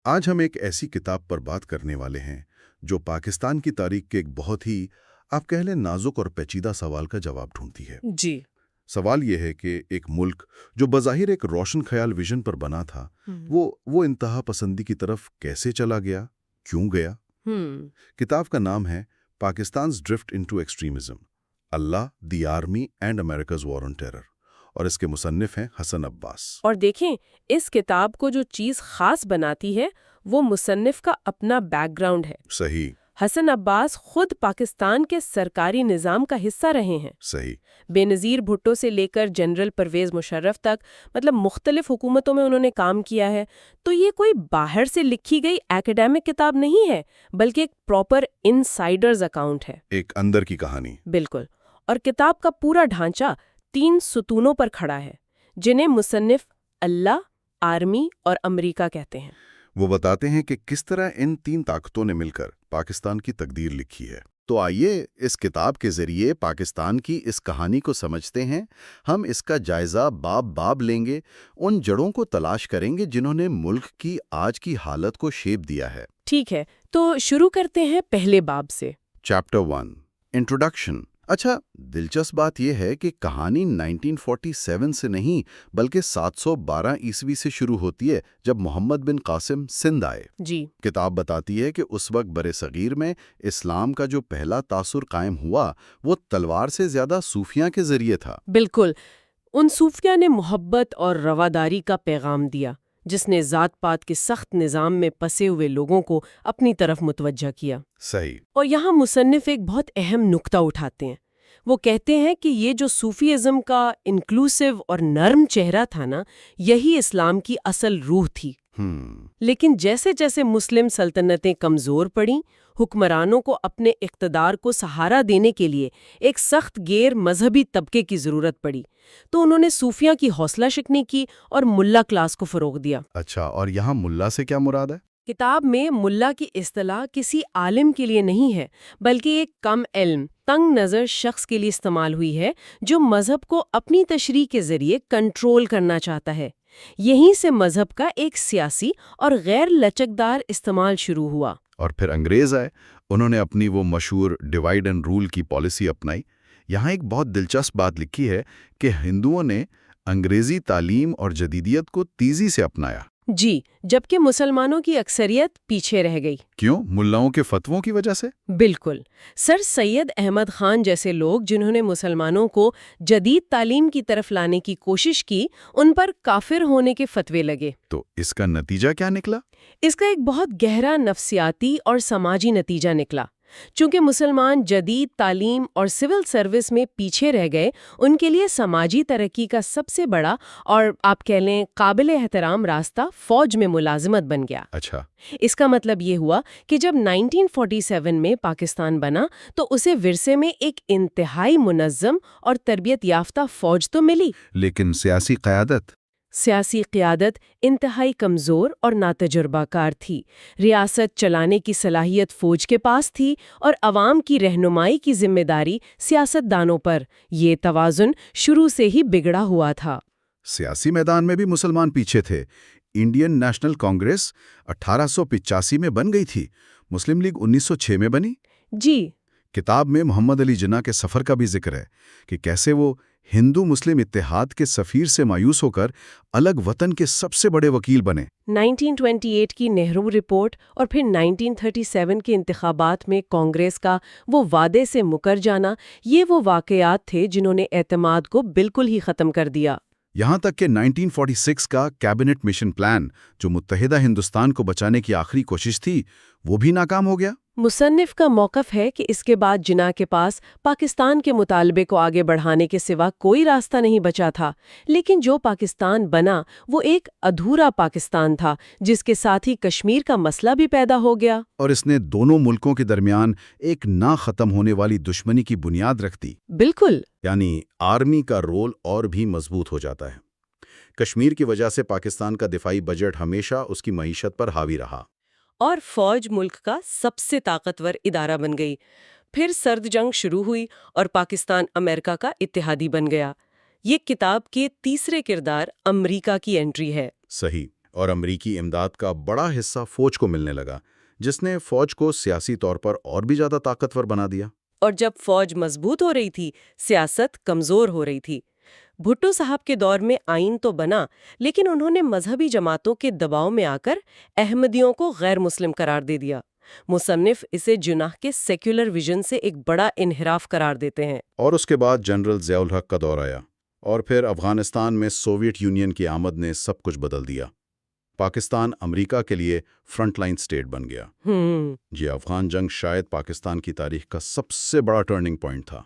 آج ہم ایک ایسی کتاب پر بات کرنے والے ہیں جو پاکستان کی تاریخ کے ایک بہت ہی آپ کہہ لیں نازک اور پیچیدہ سوال کا جواب ڈھونڈتی ہے۔ جی۔ سوال یہ ہے کہ ایک ملک جو بظاہر ایک روشن خیال ویژن پر بنا تھا وہ انتہا پسندی کی طرف کیسے چلا گیا، کیوں گیا؟ کتاب کا نام ہے Pakistan's drift into extremism, Allah, the army and America's war on terror, اور اس کے مصنف ہیں حسن عباس۔ اور دیکھیں اس کتاب کو جو چیز خاص بناتی ہے وہ مصنف کا اپنا بیک گراؤنڈ ہے۔ صحیح۔ حسن عباس خود پاکستان کے سرکاری نظام کا حصہ رہے ہیں۔ صحیح۔ بے نظیر بھٹو سے لے کر جنرل پرویز مشرف تک مطلب مختلف حکومتوں میں انہوں نے کام کیا ہے۔ تو یہ کوئی باہر سے لکھی گئی ایکیڈیمک کتاب نہیں ہے بلکہ ایک پراپر انسائیڈرز اکاؤنٹ ہے، ایک اندر کی کہانی۔ بالکل۔ اور کتاب کا پورا ڈھانچہ 3 ستونوں پر کھڑا ہے جنہیں مصنف اللہ، آرمی اور امریکہ کہتے ہیں۔ وہ بتاتے ہیں کہ کس طرح ان 3 طاقتوں نے مل کر پاکستان کی تقدیر لکھی ہے۔ تو آئیے اس کتاب کے ذریعے پاکستان کی اس کہانی کو سمجھتے ہیں۔ ہم اس کا جائزہ باب باب لیں گے، ان جڑوں کو تلاش کریں گے جنہوں نے ملک کی آج کی حالت کو شیپ دیا ہے۔ ٹھیک ہے، تو شروع کرتے ہیں پہلے باب سے۔ Chapter 1، introduction. اچھا، دلچسپ بات یہ ہے کہ کہانی 1947 سے نہیں بلکہ 712 عیسوی سے شروع ہوتی ہے جب محمد بن قاسم سندھ آئے۔ جی۔ کتاب بتاتی ہے کہ اس وقت برِ صغیر میں اسلام کا جو پہلا تاثر قائم ہوا وہ تلوار سے زیادہ صوفیاں کے ذریعے تھا۔ بالکل، ان صوفیاں نے محبت اور رواداری کا پیغام دیا جس نے ذات پات کے سخت نظام میں پسے ہوئے لوگوں کو اپنی طرف متوجہ کیا۔ صحیح۔ اور یہاں مصنف ایک بہت اہم نکتہ اٹھاتے ہیں۔ وہ کہتے ہیں کہ یہ جو صوفی ازم کا انکلوسیو اور نرم چہرہ تھا نا، یہی اسلام کی اصل روح تھی۔ لیکن جیسے جیسے مسلم سلطنتیں کمزور پڑیں، حکمرانوں کو اپنے اقتدار کو سہارا دینے کے لیے ایک سخت غیر مذہبی طبقے کی ضرورت پڑی، تو انہوں نے صوفیاء کی حوصلہ شکنی کی اور ملا کلاس کو فروغ دیا۔ اچھا، اور یہاں ملا سے کیا مراد ہے؟ کتاب میں ملا کی اصطلاح کسی عالم کے لیے نہیں ہے بلکہ ایک کم علم، تنگ نظر شخص کے لیے استعمال ہوئی ہے جو مذہب کو اپنی تشریح کے ذریعے کنٹرول کرنا چاہتا ہے۔ یہیں سے مذہب کا ایک سیاسی اور غیر لچکدار استعمال شروع ہوا۔ اور پھر انگریز آئے، انہوں نے اپنی وہ مشہور ڈیوائیڈ اینڈ رول کی پالیسی اپنائی۔ یہاں ایک بہت دلچسپ بات لکھی ہے کہ ہندوؤں نے انگریزی تعلیم اور جدیدیت کو تیزی سے اپنایا۔ جی، جبکہ مسلمانوں کی اکثریت پیچھے رہ گئی۔ کیوں؟ ملاؤں کے فتووں کی وجہ سے؟ بالکل۔ سر سید احمد خان جیسے لوگ جنہوں نے مسلمانوں کو جدید تعلیم کی طرف لانے کی کوشش کی، ان پر کافر ہونے کے فتوے لگے۔ تو اس کا نتیجہ کیا نکلا؟ اس کا ایک بہت گہرا نفسیاتی اور سماجی نتیجہ نکلا۔ چونکہ مسلمان جدید تعلیم اور سول سروس میں پیچھے رہ گئے، ان کے لیے سماجی ترقی کا سب سے بڑا اور آپ کہہ لیں قابل احترام راستہ فوج میں ملازمت بن گیا۔ اچھا۔ اس کا مطلب یہ ہوا کہ جب 1947 میں پاکستان بنا تو اسے ورثے میں ایک انتہائی منظم اور تربیت یافتہ فوج تو ملی، لیکن سیاسی قیادت انتہائی کمزور اور ناتجربہ کار تھی۔ ریاست چلانے کی صلاحیت فوج کے پاس تھی اور عوام کی رہنمائی کی ذمہ داری سیاست دانوں پر۔ یہ توازن شروع سے ہی بگڑا ہوا تھا۔ سیاسی میدان میں بھی مسلمان پیچھے تھے۔ انڈین نیشنل کانگریس 1885 میں بن گئی تھی، مسلم لیگ 1906 میں بنی۔ جی۔ کتاب میں محمد علی جناح کے سفر کا بھی ذکر ہے کہ کیسے وہ ہندو مسلم اتحاد کے سفیر سے مایوس ہو کر الگ وطن کے سب سے بڑے وکیل بنے۔ 1928 کی نہرو رپورٹ اور پھر 1937 کے انتخابات میں کانگریس کا وہ وعدے سے مکر جانا، یہ وہ واقعات تھے جنہوں نے اعتماد کو بالکل ہی ختم کر دیا۔ یہاں تک کہ 1946 کا کیبنٹ مشن پلان، جو متحدہ ہندوستان کو بچانے کی آخری کوشش تھی، وہ بھی ناکام ہو گیا۔ مصنف کا موقف ہے کہ اس کے بعد جناح کے پاس پاکستان کے مطالبے کو آگے بڑھانے کے سوا کوئی راستہ نہیں بچا تھا، لیکن جو پاکستان بنا وہ ایک ادھورا پاکستان تھا جس کے ساتھ ہی کشمیر کا مسئلہ بھی پیدا ہو گیا، اور اس نے دونوں ملکوں کے درمیان ایک نہ ختم ہونے والی دشمنی کی بنیاد رکھ دی۔ بالکل۔ یعنی آرمی کا رول اور بھی مضبوط ہو جاتا ہے۔ کشمیر کی وجہ سے پاکستان کا دفاعی بجٹ ہمیشہ اس کی معیشت پر حاوی رہا، اور فوج ملک کا سب سے طاقتور ادارہ بن گئی۔ پھر سرد جنگ شروع ہوئی اور پاکستان امریکہ کا اتحادی بن گیا۔ یہ کتاب کے تیسرے کردار امریکہ کی انٹری ہے۔ صحیح۔ اور امریکی امداد کا بڑا حصہ فوج کو ملنے لگا، جس نے فوج کو سیاسی طور پر اور بھی زیادہ طاقتور بنا دیا۔ اور جب فوج مضبوط ہو رہی تھی، سیاست کمزور ہو رہی تھی۔ بھٹو صاحب کے دور میں آئین تو بنا، لیکن انہوں نے مذہبی جماعتوں کے دباؤ میں آ کر احمدیوں کو غیر مسلم قرار دے دیا۔ مصنف اسے جناح کے سیکولر ویژن سے ایک بڑا انحراف قرار دیتے ہیں۔ اور اس کے بعد جنرل ضیاء الحق کا دور آیا، اور پھر افغانستان میں سوویت یونین کی آمد نے سب کچھ بدل دیا۔ پاکستان امریکہ کے لیے فرنٹ لائن سٹیٹ بن گیا۔ یہ افغان جنگ شاید پاکستان کی تاریخ کا سب سے بڑا ٹرننگ پوائنٹ تھا۔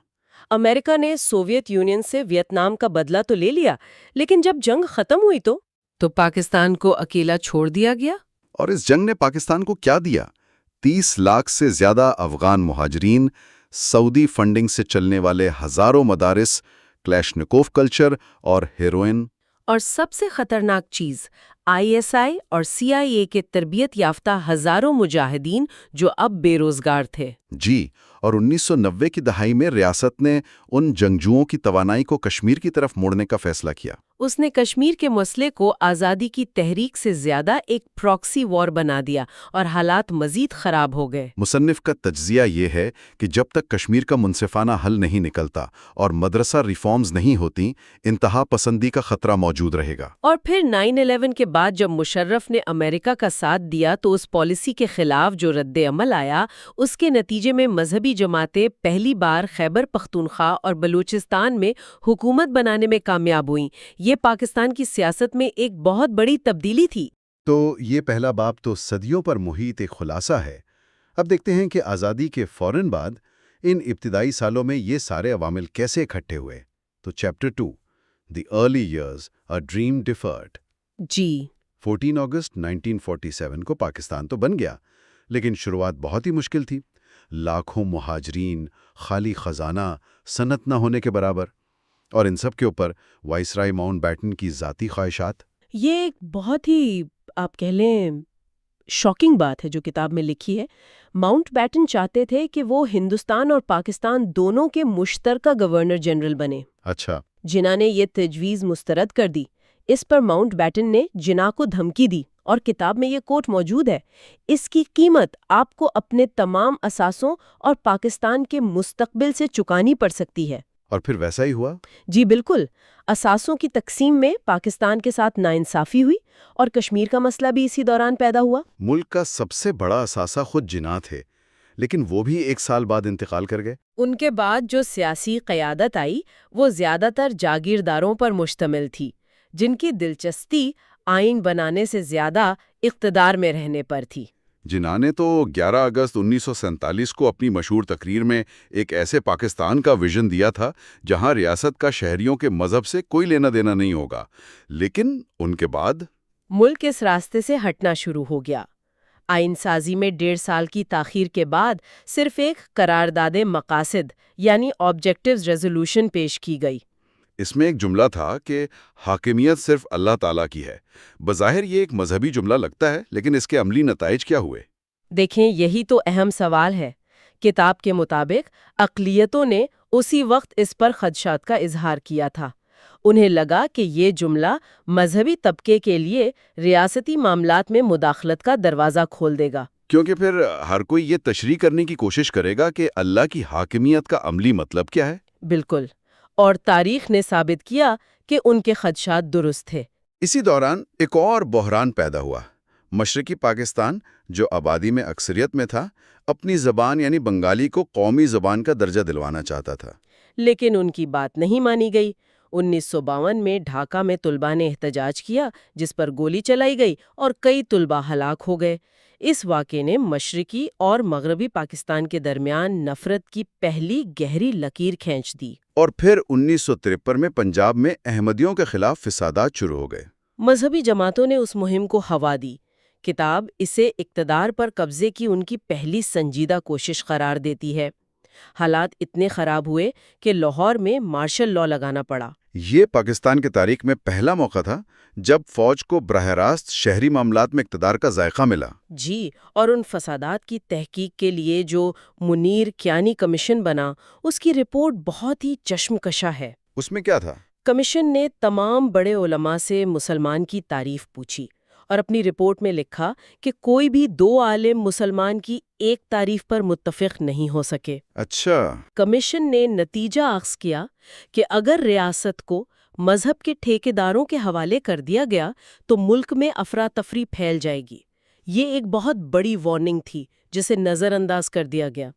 امریکہ نے سوویت یونین سے ویتنام کا بدلہ تو لے لیا، لیکن جب جنگ ختم ہوئی تو پاکستان کو اکیلا چھوڑ دیا گیا۔ اور اس جنگ نے پاکستان کو کیا دیا؟ 30 لاکھ سے زیادہ افغان مہاجرین، سعودی فنڈنگ سے چلنے والے ہزاروں مدارس، کلیشنکوف کلچر اور ہیروئن، اور سب سے خطرناک چیز ISI اور CIA کے تربیت یافتہ ہزاروں مجاہدین جو اب بے روزگار تھے۔ جی، اور 1990 کی دہائی میں ریاست نے ان جنگجوؤں کی توانائی کو کشمیر کی طرف موڑنے کا فیصلہ کیا۔ اس نے کشمیر کے مسئلے کو آزادی کی تحریک سے زیادہ ایک پراکسی وار بنا دیا اور حالات مزید خراب ہو گئے۔ مصنف کا تجزیہ یہ ہے کہ جب تک کشمیر کا منصفانہ حل نہیں نکلتا اور مدرسہ ریفارمز نہیں ہوتی، انتہا پسندی کا خطرہ موجود رہے گا۔ اور پھر 9/11 کے بعد جب مشرف نے امریکہ کا ساتھ دیا تو اس پالیسی کے خلاف جو رد عمل آیا، اس کے نتیجے میں مذہبی جماعتیں پہلی بار خیبر پختونخوا اور بلوچستان میں حکومت بنانے میں کامیاب ہوئیں۔ یہ پاکستان کی سیاست میں ایک بہت بڑی تبدیلی تھی۔ تو یہ پہلا باب تو صدیوں پر محیط ایک خلاصہ ہے۔ اب دیکھتے ہیں کہ آزادی کے فوراً بعد ان ابتدائی سالوں میں یہ سارے عوامل کیسے اکٹھے ہوئے۔ تو chapter 2، the early years, a dream deferred. جی، 14 اگست 1947 کو پاکستان تو بن گیا، لیکن شروعات بہت ہی مشکل تھی۔ لاکھوں مہاجرین، خالی خزانہ، صنعت نہ ہونے کے برابر، اور ان سب کے اوپر وائسرائے ماؤنٹ بیٹن کی ذاتی خواہشات۔ یہ ایک بہت ہی آپ کہہ لیں شاکنگ بات ہے جو کتاب میں لکھی ہے۔ ماؤنٹ بیٹن چاہتے تھے کہ وہ ہندوستان اور پاکستان دونوں کے مشترکہ گورنر جنرل بنے۔ اچھا۔ جناح نے یہ تجویز مسترد کر دی۔ اس پر ماؤنٹ بیٹن نے جناح کو دھمکی دی، اور کتاب میں یہ کوٹ موجود ہے: اس کی قیمت آپ کو اپنے تمام اثاثوں اور پاکستان کے مستقبل سے چکانی پڑ سکتی ہے۔ اور پھر ویسا ہی ہوا؟ جی بالکل۔ اثاثوں کی تقسیم میں پاکستان کے ساتھ ناانصافی ہوئی، اور کشمیر کا مسئلہ بھی اسی دوران پیدا ہوا۔ ملک کا سب سے بڑا اثاثہ خود جناح تھے، لیکن وہ بھی 1 سال بعد انتقال کر گئے۔ ان کے بعد جو سیاسی قیادت آئی وہ زیادہ تر جاگیرداروں پر مشتمل تھی، جن کی دلچسپی آئین بنانے سے زیادہ اقتدار میں رہنے پر تھی۔ جناح نے تو 11 اگست 1947 کو اپنی مشہور تقریر میں ایک ایسے پاکستان کا ویژن دیا تھا جہاں ریاست کا شہریوں کے مذہب سے کوئی لینا دینا نہیں ہوگا، لیکن ان کے بعد ملک اس راستے سے ہٹنا شروع ہو گیا۔ آئین سازی میں 1.5 سال کی تاخیر کے بعد صرف ایک قرارداد مقاصد یعنی آبجیکٹیوز ریزولوشن پیش کی گئی۔ اس میں ایک جملہ تھا کہ حاکمیت صرف اللہ تعالیٰ کی ہے۔ بظاہر یہ ایک مذہبی جملہ لگتا ہے، لیکن اس کے عملی نتائج کیا ہوئے؟ دیکھیں، یہی تو اہم سوال ہے۔ کتاب کے مطابق اقلیتوں نے اسی وقت اس پر خدشات کا اظہار کیا تھا۔ انہیں لگا کہ یہ جملہ مذہبی طبقے کے لیے ریاستی معاملات میں مداخلت کا دروازہ کھول دے گا، کیونکہ پھر ہر کوئی یہ تشریح کرنے کی کوشش کرے گا کہ اللہ کی حاکمیت کا عملی مطلب کیا ہے۔ بالکل، اور تاریخ نے ثابت کیا کہ ان کے خدشات درست تھے۔ اسی دوران ایک اور بحران پیدا ہوا۔ مشرقی پاکستان، جو آبادی میں اکثریت میں تھا، اپنی زبان یعنی بنگالی کو قومی زبان کا درجہ دلوانا چاہتا تھا، لیکن ان کی بات نہیں مانی گئی۔ 1952 میں ڈھاکہ میں طلباء نے احتجاج کیا، جس پر گولی چلائی گئی اور کئی طلباء ہلاک ہو گئے۔ اس واقعے نے مشرقی اور مغربی پاکستان کے درمیان نفرت کی پہلی گہری لکیر کھینچ دی۔ اور پھر 1953 میں پنجاب میں احمدیوں کے خلاف فسادات شروع ہو گئے۔ مذہبی جماعتوں نے اس مہم کو ہوا دی۔ کتاب اسے اقتدار پر قبضے کی ان کی پہلی سنجیدہ کوشش قرار دیتی ہے۔ حالات اتنے خراب ہوئے کہ لاہور میں مارشل لاء لگانا پڑا۔ یہ پاکستان کی تاریخ میں پہلا موقع تھا جب فوج کو براہ راست شہری معاملات میں اقتدار کا ذائقہ ملا۔ جی، اور ان فسادات کی تحقیق کے لیے جو منیر کیانی کمیشن بنا، اس کی رپورٹ بہت ہی چشم کشا ہے۔ اس میں کیا تھا؟ کمیشن نے تمام بڑے علماء سے مسلمان کی تعریف پوچھی اور اپنی رپورٹ میں لکھا کہ کوئی بھی 2 عالم مسلمان کی ایک تعریف پر متفق نہیں ہو سکے۔ اچھا۔ کمیشن نے نتیجہ اخذ کیا کہ اگر ریاست کو مذہب کے ٹھیکیداروں کے حوالے کر دیا گیا تو ملک میں افراتفری پھیل جائے گی۔ یہ ایک بہت بڑی وارننگ تھی جسے نظر انداز کر دیا گیا۔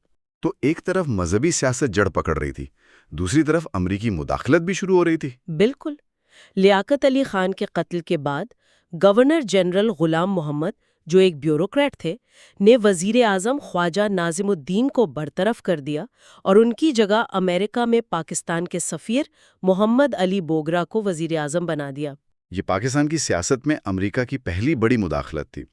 تو ایک طرف مذہبی سیاست جڑ پکڑ رہی تھی، دوسری طرف امریکی مداخلت بھی شروع ہو رہی تھی۔ بالکل۔ لیاقت علی خان کے قتل کے بعد گورنر جنرل غلام محمد، جو ایک بیوروکریٹ تھے، نے وزیر اعظم خواجہ ناظم الدین کو برطرف کر دیا اور ان کی جگہ امریکہ میں پاکستان کے سفیر محمد علی بوگرا کو وزیر اعظم بنا دیا۔ یہ پاکستان کی سیاست میں امریکہ کی پہلی بڑی مداخلت تھی۔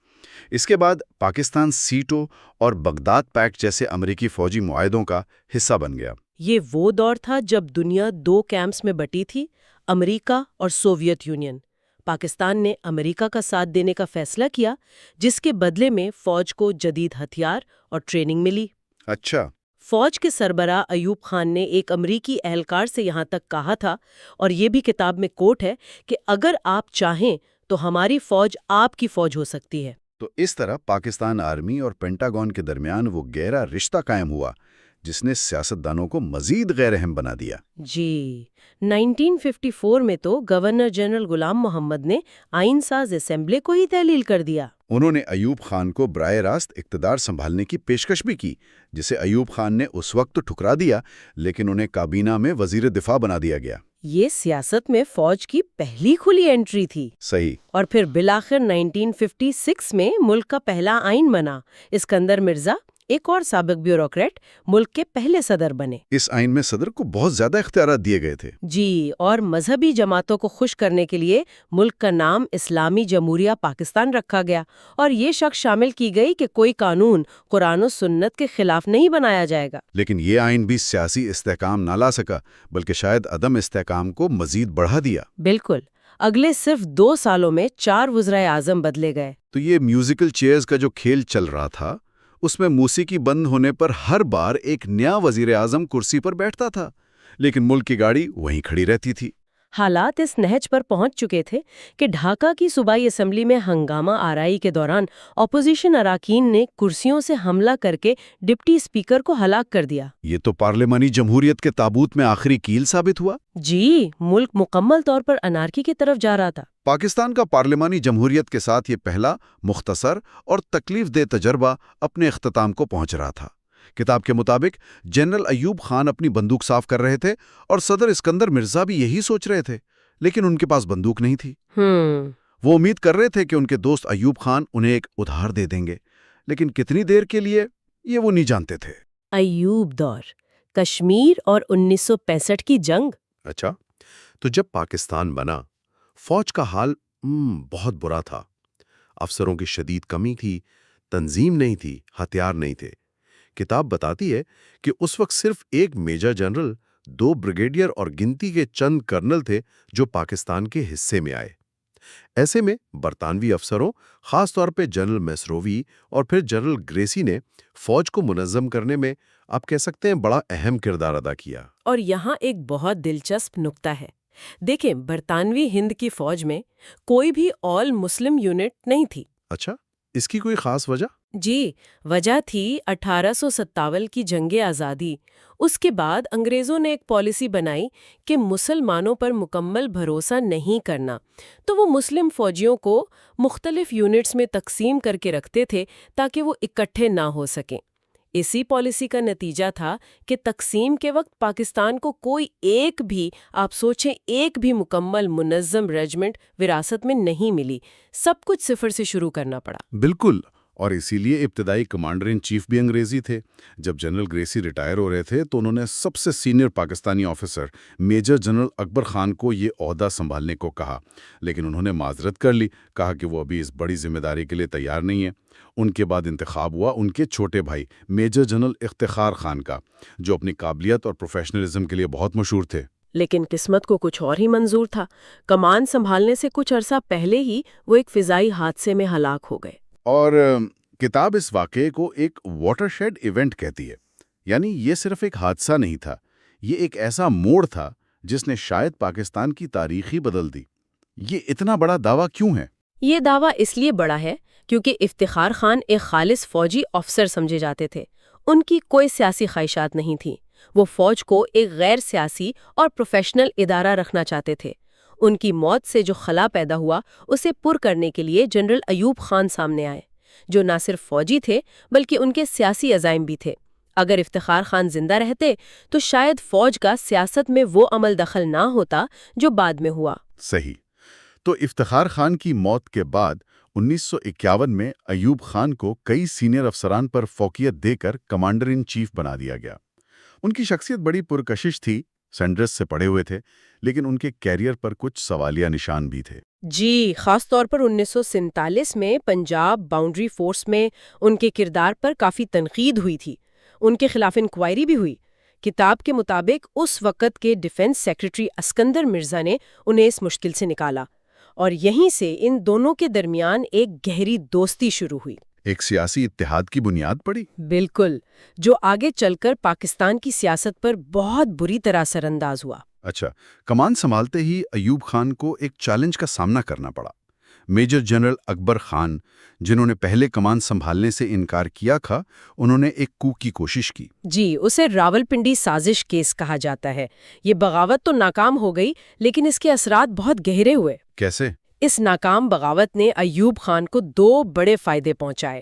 اس کے بعد پاکستان سیٹو اور بغداد پیکٹ جیسے امریکی فوجی معاہدوں کا حصہ بن گیا۔ یہ وہ دور تھا جب دنیا 2 کیمپس میں بٹی تھی، امریکہ اور سوویت یونین۔ پاکستان نے امریکہ کا ساتھ دینے کا فیصلہ کیا، جس کے بدلے میں فوج کو جدید ہتھیار اور ٹریننگ ملی۔ اچھا۔ فوج کے سربراہ ایوب خان نے ایک امریکی اہلکار سے یہاں تک کہا تھا، اور یہ بھی کتاب میں کوٹ ہے، کہ اگر آپ چاہیں تو ہماری فوج آپ کی فوج ہو سکتی ہے۔ تو اس طرح پاکستان آرمی اور پینٹاگون کے درمیان وہ گہرا رشتہ قائم ہوا جس نے سیاستدانوں کو مزید غیر اہم بنا دیا۔ جی، 1954 میں تو گورنر جنرل غلام محمد نے آئین ساز اسمبلی کو ہی تحلیل کر دیا۔ انہوں نے ایوب خان کو براہ راست اقتدار سنبھالنے کی پیشکش بھی کی، جسے ایوب خان نے اس وقت تو ٹھکرا دیا، لیکن انہیں کابینہ میں وزیر دفاع بنا دیا گیا۔ یہ سیاست میں فوج کی پہلی کھلی انٹری تھی۔ صحیح۔ اور پھر بالآخر 1956 میں ملک کا پہلا آئین بنا۔ اسکندر مرزا، ایک اور سابق بیوروکریٹ، ملک کے پہلے صدر بنے۔ اس آئین میں صدر کو بہت زیادہ اختیارات دیے گئے تھے۔ جی، اور مذہبی جماعتوں کو خوش کرنے کے لیے ملک کا نام اسلامی جمہوریہ پاکستان رکھا گیا، اور یہ شرط شامل کی گئی کہ کوئی قانون قرآن و سنت کے خلاف نہیں بنایا جائے گا۔ لیکن یہ آئین بھی سیاسی استحکام نہ لا سکا، بلکہ شاید عدم استحکام کو مزید بڑھا دیا۔ بالکل۔ اگلے صرف 2 سالوں میں 4 وزرائے اعظم بدلے گئے۔ تو یہ میوزیکل چیئرز کا جو کھیل چل رہا تھا، اس میں موسیقی بند ہونے پر ہر بار ایک نیا وزیر اعظم کرسی پر بیٹھتا تھا، لیکن ملک کی گاڑی وہیں کھڑی رہتی تھی۔ حالات اس نہج پر پہنچ چکے تھے کہ ڈھاکہ کی صوبائی اسمبلی میں ہنگامہ آرائی کے دوران اپوزیشن اراکین نے کرسیوں سے حملہ کر کے ڈپٹی اسپیکر کو ہلاک کر دیا۔ یہ تو پارلیمانی جمہوریت کے تابوت میں آخری کیل ثابت ہوا۔ جی، ملک مکمل طور پر انارکی کی طرف جا رہا تھا۔ پاکستان کا پارلیمانی جمہوریت کے ساتھ یہ پہلا مختصر اور تکلیف دہ تجربہ اپنے اختتام کو پہنچ رہا تھا۔ کتاب کے مطابق جنرل ایوب خان اپنی بندوق صاف کر رہے تھے اور صدر اسکندر مرزا بھی یہی سوچ رہے تھے، لیکن ان کے پاس بندوق نہیں تھی۔ وہ امید کر رہے تھے کہ ان کے دوست ایوب خان انہیں ایک ادھار دے دیں گے، لیکن کتنی دیر کے لیے یہ وہ نہیں جانتے تھے۔ ایوب دور، کشمیر اور 1965 کی جنگ۔ اچھا، تو جب پاکستان بنا، فوج کا حال بہت برا تھا۔ افسروں کی شدید کمی تھی، تنظیم نہیں تھی، ہتھیار نہیں تھے۔ کتاب بتاتی ہے کہ اس وقت صرف ایک میجر جنرل، 2 بریگیڈیئر اور گنتی کے چند کرنل تھے جو پاکستان کے حصے میں آئے۔ ایسے میں برطانوی افسروں، خاص طور پہ جنرل میسروی اور پھر جنرل گریسی نے فوج کو منظم کرنے میں آپ کہہ سکتے ہیں بڑا اہم کردار ادا کیا۔ اور یہاں ایک بہت دلچسپ نکتہ ہے۔ دیکھیں، برطانوی ہند کی فوج میں کوئی بھی آل مسلم یونٹ نہیں تھی۔ اچھا، اس کی کوئی خاص وجہ؟ جی، وجہ تھی 1857 کی جنگ آزادی۔ اس کے بعد انگریزوں نے ایک پالیسی بنائی کہ مسلمانوں پر مکمل بھروسہ نہیں کرنا، تو وہ مسلم فوجیوں کو مختلف یونٹس میں تقسیم کر کے رکھتے تھے تاکہ وہ اکٹھے نہ ہو سکیں۔ اسی پالیسی کا نتیجہ تھا کہ تقسیم کے وقت پاکستان کو کوئی ایک بھی، آپ سوچیں، ایک بھی مکمل منظم ریجمنٹ وراثت میں نہیں ملی۔ سب کچھ صفر سے شروع کرنا پڑا۔ بالکل، اور اسی لیے ابتدائی کمانڈر ان چیف بھی انگریزی تھے۔ جب جنرل گریسی ریٹائر ہو رہے تھے تو انہوں نے سب سے senior Pakistani officer major general Akbar Khan کو یہ عہدہ سنبھالنے کو کہا، لیکن انہوں نے معذرت کر لی، کہا کہ وہ ابھی اس بڑی ذمہ داری کے لیے تیار نہیں ہے۔ ان کے بعد انتخاب ہوا ان کے چھوٹے بھائی میجر جنرل افتخار خان کا، جو اپنی قابلیت اور پروفیشنلزم کے لیے بہت مشہور تھے۔ لیکن قسمت کو کچھ اور ہی منظور تھا۔ کمان سنبھالنے سے کچھ عرصہ پہلے ہی وہ ایک فضائی حادثے میں ہلاک ہو گئے۔ اور کتاب اس واقعے کو ایک واٹر شیڈ ایونٹ کہتی ہے، یعنی یہ صرف ایک حادثہ نہیں تھا، یہ ایک ایسا موڑ تھا جس نے شاید پاکستان کی تاریخ ہی بدل دی۔ یہ اتنا بڑا دعویٰ کیوں ہے؟ یہ دعویٰ اس لیے بڑا ہے کیونکہ افتخار خان ایک خالص فوجی افسر سمجھے جاتے تھے۔ ان کی کوئی سیاسی خواہشات نہیں تھیں۔ وہ فوج کو ایک غیر سیاسی اور پروفیشنل ادارہ رکھنا چاہتے تھے۔ ان کی موت سے جو خلا پیدا ہوا اسے پر کرنے کے لیے جنرل ایوب خان سامنے آئے، جو نہ صرف فوجی تھے بلکہ ان کے سیاسی عزائم بھی تھے۔ اگر افتخار خان زندہ رہتے تو شاید فوج کا سیاست میں وہ عمل دخل نہ ہوتا جو بعد میں ہوا۔ صحیح۔ تو افتخار خان کی موت کے بعد 1951 میں ایوب خان کو کئی سینئر افسران پر فوقیت دے کر کمانڈر ان چیف بنا دیا گیا۔ ان کی شخصیت بڑی پرکشش تھی، سینڈرس سے پڑھے ہوئے تھے، لیکن ان کے کیریئر پر کچھ سوالیہ نشان بھی تھے۔ جی، خاص طور پر 1947 میں پنجاب باؤنڈری فورس میں ان کے کردار پر کافی تنقید ہوئی تھی۔ ان کے خلاف انکوائری بھی ہوئی۔ کتاب کے مطابق اس وقت کے ڈیفنس سیکرٹری اسکندر مرزا نے انہیں اس مشکل سے نکالا، اور یہیں سے ان دونوں کے درمیان ایک گہری دوستی شروع ہوئی۔ ایک سیاسی اتحاد کی بنیاد پڑی۔ بالکل، جو آگے چل کر پاکستان کی سیاست پر بہت بری طرح اثر انداز ہوا۔ اچھا، کمان سنبھالتے ہی ایوب خان کو ایک چیلنج کا سامنا کرنا پڑا۔ میجر جنرل اکبر خان، جنہوں نے پہلے کمان سنبھالنے سے انکار کیا تھا، انہوں نے ایک کو کی کوشش کی۔ جی، اسے راولپنڈی سازش کیس کہا جاتا ہے۔ یہ بغاوت تو ناکام ہو گئی، لیکن اس کے اثرات بہت گہرے ہوئے۔ کیسے؟ اس ناکام بغاوت نے ایوب خان کو دو بڑے فائدے پہنچائے۔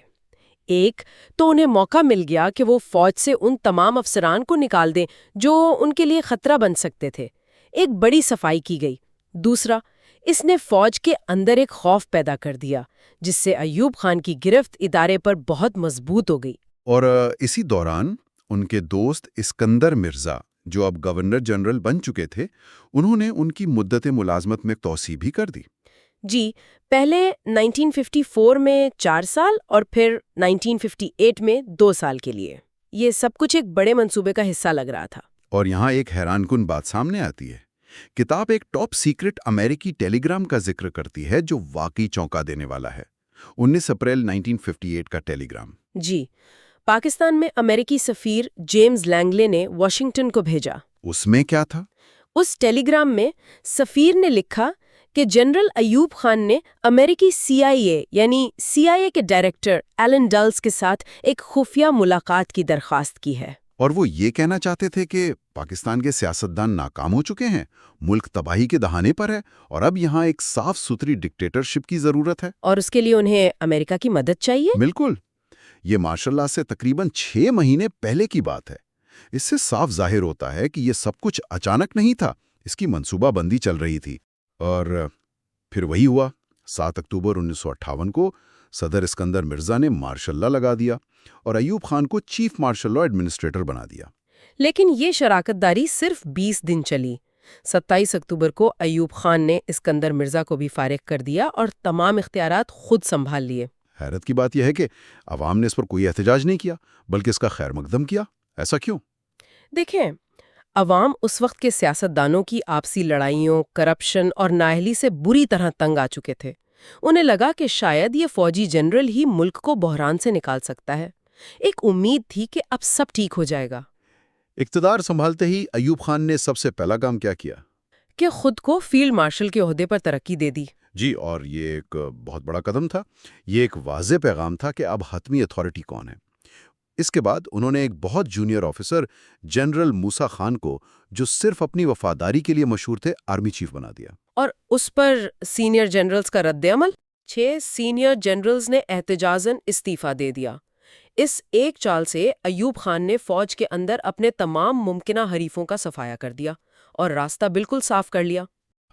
ایک تو انہیں موقع مل گیا کہ وہ فوج سے ان تمام افسران کو نکال دیں جو ان کے لیے خطرہ بن سکتے تھے۔ ایک بڑی صفائی کی گئی۔ دوسرا، اس نے فوج کے اندر ایک خوف پیدا کر دیا، جس سے ایوب خان کی گرفت ادارے پر بہت مضبوط ہو گئی۔ اور اسی دوران ان کے دوست اسکندر مرزا، جو اب گورنر جنرل بن چکے تھے، انہوں نے ان کی مدت ملازمت میں توسیع بھی کر دی۔ جی، پہلے 1954 میں 4 سال اور پھر 1958 میں 2 سال کے لیے۔ یہ سب کچھ ایک بڑے منصوبے کا حصہ لگ رہا تھا۔ اور یہاں ایک حیران کن بات سامنے آتی ہے۔ کتاب ایک ٹاپ سیکرٹ امریکی ٹیلی گرام کا ذکر کرتی ہے جو واقعی چونکا دینے والا ہے۔ 19 اپریل 1958 کا ٹیلی گرام۔ جی، پاکستان میں امریکی سفیر جیمز لینگلے نے واشنگٹن کو بھیجا۔ اس میں کیا تھا؟ اس ٹیلی گرام میں سفیر نے لکھا کہ جنرل ایوب خان نے امریکی سی آئی اے کے ڈائریکٹر ایلن ڈلز کے ساتھ ایک خفیہ ملاقات کی درخواست کی ہے۔ اور وہ یہ کہنا چاہتے تھے کہ پاکستان کے سیاستدان ناکام ہو چکے ہیں، ملک تباہی کے دہانے پر ہے، اور اب یہاں ایک صاف ستھری ڈکٹیٹرشپ کی ضرورت ہے۔ اور اس کے لیے انہیں امریکہ کی مدد چاہیے۔ بالکل، یہ ماشاء اللہ سے تقریباً 6 مہینے پہلے کی بات ہے۔ اس سے صاف ظاہر ہوتا ہے کہ یہ سب کچھ اچانک نہیں تھا، اس کی منصوبہ بندی چل رہی تھی۔ اور پھر وہی ہوا۔ 7 اکتوبر 1958 کو صدر اسکندر مرزا نے مارشل لا لگا دیا اور ایوب خان کو چیف مارشل لا ایڈمنسٹریٹر بنا دیا۔ لیکن یہ شراکت داری صرف 20 دن چلی۔ 27 اکتوبر کو ایوب خان نے اسکندر مرزا کو بھی فارغ کر دیا اور تمام اختیارات خود سنبھال لیے۔ حیرت کی بات یہ ہے کہ عوام نے اس پر کوئی احتجاج نہیں کیا، بلکہ اس کا خیر مقدم کیا۔ ایسا کیوں؟ دیکھیں، عوام اس وقت کے سیاستدانوں کی آپسی لڑائیوں، کرپشن اور نااہلی سے بری طرح تنگ آ چکے تھے۔ انہیں لگا کہ شاید یہ فوجی جنرل ہی ملک کو بحران سے نکال سکتا ہے۔ ایک امید تھی کہ اب سب ٹھیک ہو جائے گا۔ اقتدار سنبھالتے ہی ایوب خان نے سب سے پہلا کام کیا کیا؟ کہ خود کو فیلڈ مارشل کے عہدے پر ترقی دے دی۔ جی، اور یہ ایک بہت بڑا قدم تھا۔ یہ ایک واضح پیغام تھا کہ اب حتمی اتھارٹی کون ہے۔ اس کے بعد انہوں نے ایک بہت جونیئر آفیسر جنرل موسیٰ خان کو، جو صرف اپنی وفاداری کے لیے مشہور تھے، آرمی چیف بنا دیا۔ اور اس پر سینئر جنرلز کا رد عمل؟ 6 سینئر جنرلز نے احتجاجاً استعفیٰ دے دیا۔ اس ایک چال سے ایوب خان نے فوج کے اندر اپنے تمام ممکنہ حریفوں کا صفایا کر دیا اور راستہ بالکل صاف کر لیا۔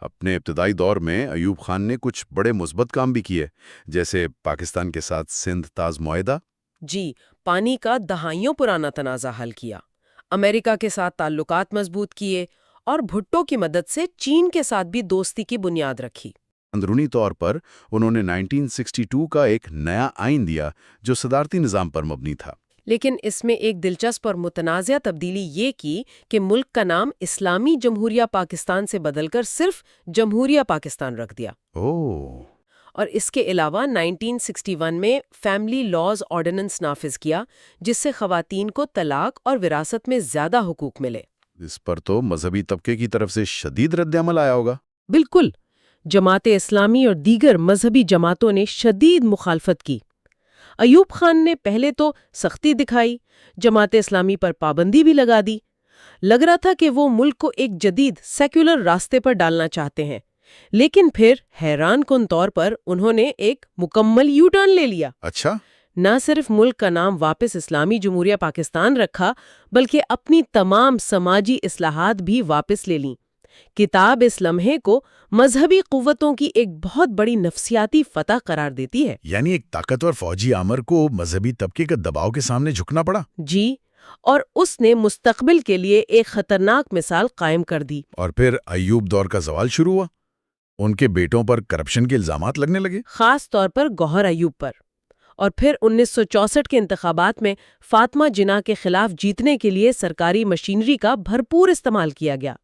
اپنے ابتدائی دور میں ایوب خان نے کچھ بڑے مثبت کام بھی کیے، جیسے پاکستان کے ساتھ سندھ تاز معاہدہ۔ جی، پانی کا دہائیوں پرانا تنازع حل کیا، امریکہ کے ساتھ تعلقات مضبوط کیے، اور بھٹو کی مدد سے چین کے ساتھ بھی دوستی کی بنیاد رکھی۔ اندرونی طور پر انہوں نے 1962 کا ایک نیا آئین دیا جو صدارتی نظام پر مبنی تھا۔ لیکن اس میں ایک دلچسپ اور متنازع تبدیلی یہ کی کہ ملک کا نام اسلامی جمہوریہ پاکستان سے بدل کر صرف جمہوریہ پاکستان رکھ دیا۔ اور اس کے علاوہ 1961 میں فیملی لاز آرڈیننس نافذ کیا، جس سے خواتین کو طلاق اور وراثت میں زیادہ حقوق ملے۔ اس پر تو مذہبی طبقے کی طرف سے شدید رد عمل آیا ہوگا۔ بالکل، جماعت اسلامی اور دیگر مذہبی جماعتوں نے شدید مخالفت کی۔ ایوب خان نے پہلے تو سختی دکھائی، جماعت اسلامی پر پابندی بھی لگا دی۔ لگ رہا تھا کہ وہ ملک کو ایک جدید سیکولر راستے پر ڈالنا چاہتے ہیں، لیکن پھر حیران کن طور پر انہوں نے ایک مکمل یو ٹرن لے لیا۔ اچھا، نہ صرف ملک کا نام واپس اسلامی جمہوریہ پاکستان رکھا، بلکہ اپنی تمام سماجی اصلاحات بھی واپس لے لیں۔ کتاب اس لمحے کو مذہبی قوتوں کی ایک بہت بڑی نفسیاتی فتح قرار دیتی ہے۔ یعنی ایک طاقتور فوجی آمر کو مذہبی طبقے کے دباؤ کے سامنے جھکنا پڑا۔ جی، اور اس نے مستقبل کے لیے ایک خطرناک مثال قائم کر دی۔ اور پھر ایوب دور کا زوال شروع ہوا، ان کے بیٹوں پر کرپشن کے الزامات لگنے لگے، خاص طور پر گوہر ایوب پر۔ اور پھر 1964 کے انتخابات میں فاطمہ جناح کے خلاف جیتنے کے لیے سرکاری مشینری کا بھرپور استعمال کیا گیا۔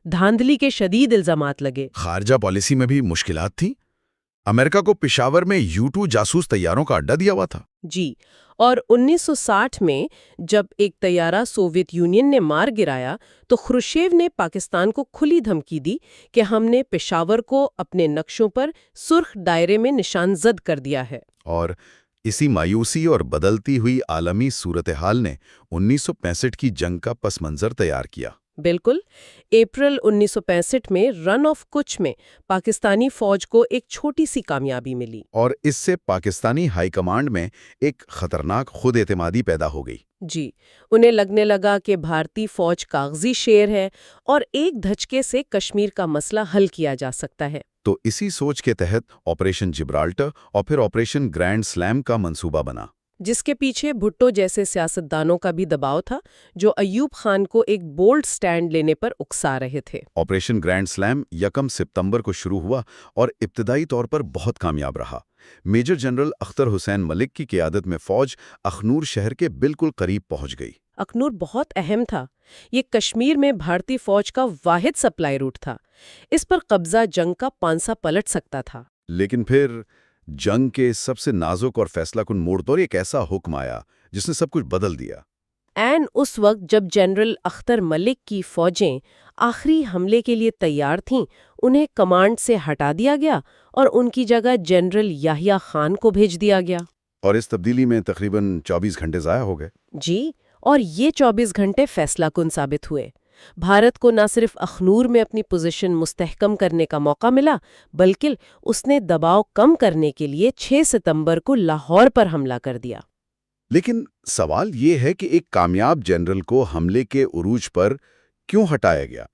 دھاندلی کے شدید الزامات لگے۔ خارجہ پالیسی میں بھی مشکلات تھیں۔ امریکہ کو پشاور میں U-2 جاسوس طیاروں کا اڈا دیا ہوا تھا۔ جی، اور 1960 میں جب ایک طیارہ سوویت یونین نے مار گرایا تو خروشیو نے پاکستان کو کھلی دھمکی دی کہ ہم نے پشاور کو اپنے نقشوں پر سرخ دائرے میں نشان زد کر دیا ہے۔ اور اسی مایوسی اور بدلتی ہوئی عالمی صورتحال نے 1965 کی جنگ کا پس منظر تیار کیا۔ بالکل، اپریل 1965 میں رن آف کچھ میں پاکستانی فوج کو ایک چھوٹی سی کامیابی ملی۔ اور اس سے پاکستانی ہائی کمانڈ میں ایک خطرناک خود اعتمادی پیدا ہو گئی۔ جی، انہیں لگنے لگا کہ بھارتی فوج کاغذی شیر ہے اور ایک دھچکے سے کشمیر کا مسئلہ حل کیا جا سکتا ہے۔ تو اسی سوچ کے تحت آپریشن جبرالٹر اور پھر آپریشن گرینڈ سلیم کا منصوبہ بنا، جس کے پیچھے بھٹو جیسے سیاستدانوں کا بھی دباؤ تھا، جو ایوب خان کو ایک بولڈ سٹینڈ لینے پر اکسا رہے تھے۔ آپریشن گرینڈ سلیم 1 ستمبر کو شروع ہوا اور ابتدائی طور پر بہت کامیاب رہا۔ میجر جنرل اختر حسین ملک کی قیادت میں فوج اخنور شہر کے بالکل قریب پہنچ گئی۔ اخنور بہت اہم تھا، یہ کشمیر میں بھارتی فوج کا واحد سپلائی روٹ تھا، اس پر قبضہ جنگ کا پانسا پلٹ سکتا تھا۔ لیکن پھر جنگ کے سب سے نازک اور فیصلہ کن موڑ پر ایک ایسا حکم آیا جس نے سب کچھ بدل دیا۔ این اس وقت جب جنرل اختر ملک کی فوجیں آخری حملے کے لیے تیار تھیں، انہیں کمانڈ سے ہٹا دیا گیا اور ان کی جگہ جنرل یحییٰ خان کو بھیج دیا گیا۔ اور اس تبدیلی میں تقریباً 24 گھنٹے ضائع ہو گئے۔ جی، اور یہ 24 گھنٹے فیصلہ کن ثابت ہوئے۔ بھارت کو نہ صرف اخنور میں اپنی پوزیشن مستحکم کرنے کا موقع ملا، بلکہ اس نے دباؤ کم کرنے کے لیے 6 ستمبر کو لاہور پر حملہ کر دیا۔ لیکن سوال یہ ہے کہ ایک کامیاب جنرل کو حملے کے عروج پر کیوں ہٹایا گیا؟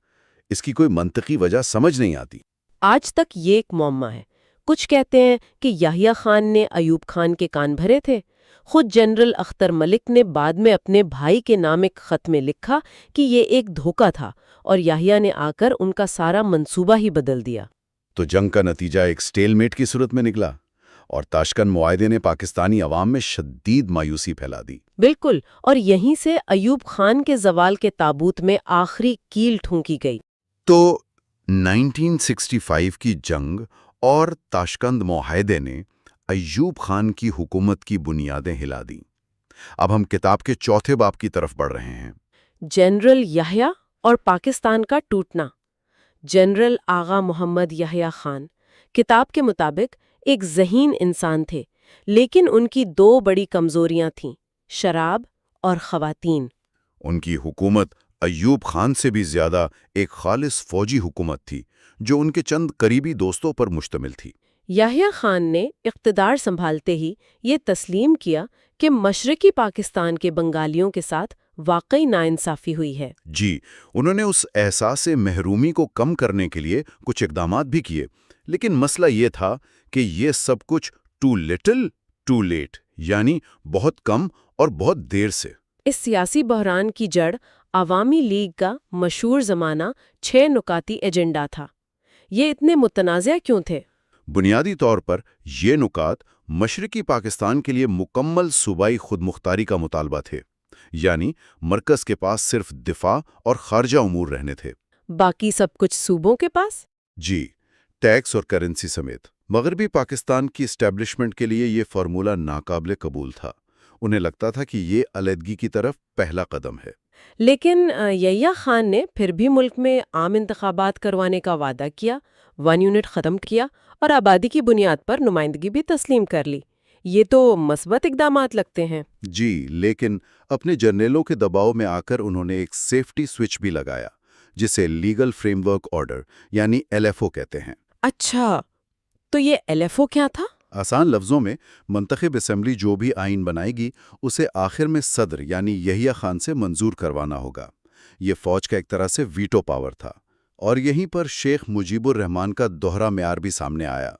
اس کی کوئی منطقی وجہ سمجھ نہیں آتی۔ آج تک یہ ایک معمہ ہے۔ کچھ کہتے ہیں کہ یحییٰ خان نے ایوب خان کے کان بھرے تھے۔ خود جنرل اختر ملک نے بعد میں اپنے بھائی کے نام ایک خط میں لکھا کہ یہ ایک دھوکہ تھا اور یحییٰ نے آ کر ان کا سارا منصوبہ ہی بدل دیا۔ تو جنگ کا نتیجہ ایک سٹیل میٹ کی صورت میں نکلا اور تاشکند معاہدے نے پاکستانی عوام میں شدید مایوسی پھیلا دی۔ بالکل، اور یہیں سے ایوب خان کے زوال کے تابوت میں آخری کیل ٹھونکی گئی۔ تو 1965 کی جنگ اور تاشکند معاہدے نے ایوب خان کی حکومت کی بنیادیں ہلا دیں۔ اب ہم کتاب کے چوتھے باب کی طرف بڑھ رہے ہیں۔ جنرل یحییٰ اور پاکستان کا ٹوٹنا۔ جنرل آغا محمد یحییٰ خان کتاب کے مطابق ایک ذہین انسان تھے، لیکن ان کی 2 بڑی کمزوریاں تھیں: شراب اور خواتین۔ ان کی حکومت ایوب خان سے بھی زیادہ ایک خالص فوجی حکومت تھی جو ان کے چند قریبی دوستوں پر مشتمل تھی۔ یحییٰ خان نے اقتدار سنبھالتے ہی یہ تسلیم کیا کہ مشرقی پاکستان کے بنگالیوں کے ساتھ واقعی ناانصافی ہوئی ہے۔ جی، انہوں نے اس احساس محرومی کو کم کرنے کے لیے کچھ اقدامات بھی کیے، لیکن مسئلہ یہ تھا کہ یہ سب کچھ ٹو لٹل ٹو لیٹ، یعنی بہت کم اور بہت دیر سے۔ اس سیاسی بحران کی جڑ عوامی لیگ کا مشہور زمانہ 6 نکاتی ایجنڈا تھا۔ یہ اتنے متنازع کیوں تھے؟ بنیادی طور پر یہ نکات مشرقی پاکستان کے لیے مکمل صوبائی خود مختاری کا مطالبہ تھے، یعنی مرکز کے پاس صرف دفاع اور خارجہ امور رہنے تھے، باقی سب کچھ صوبوں کے پاس۔ جی، ٹیکس اور کرنسی سمیت۔ مغربی پاکستان کی اسٹیبلشمنٹ کے لیے یہ فارمولہ ناقابل قبول تھا۔ انہیں لگتا تھا کہ یہ علیحدگی کی طرف پہلا قدم ہے۔ لیکن یحییٰ خان نے پھر بھی ملک میں عام انتخابات کروانے کا وعدہ کیا، 1 یونٹ ختم کیا اور آبادی کی بنیاد پر نمائندگی بھی تسلیم کر لی۔ یہ تو مثبت اقدامات لگتے ہیں۔ جی، لیکن اپنے جرنیلوں کے دباؤ میں آ کر انہوں نے ایک سیفٹی سوئچ بھی لگایا، جسے لیگل فریم ورک آرڈر یعنی LFO کہتے ہیں۔ اچھا، تو یہ LFO کیا تھا؟ آسان لفظوں میں، منتخب اسمبلی جو بھی آئین بنائے گی اسے آخر میں صدر یعنی یحییٰ خان سے منظور کروانا ہوگا۔ یہ فوج کا ایک طرح سے ویٹو پاور تھا، اور یہیں پر شیخ مجیب الرحمان کا دوہرا معیار بھی سامنے آیا۔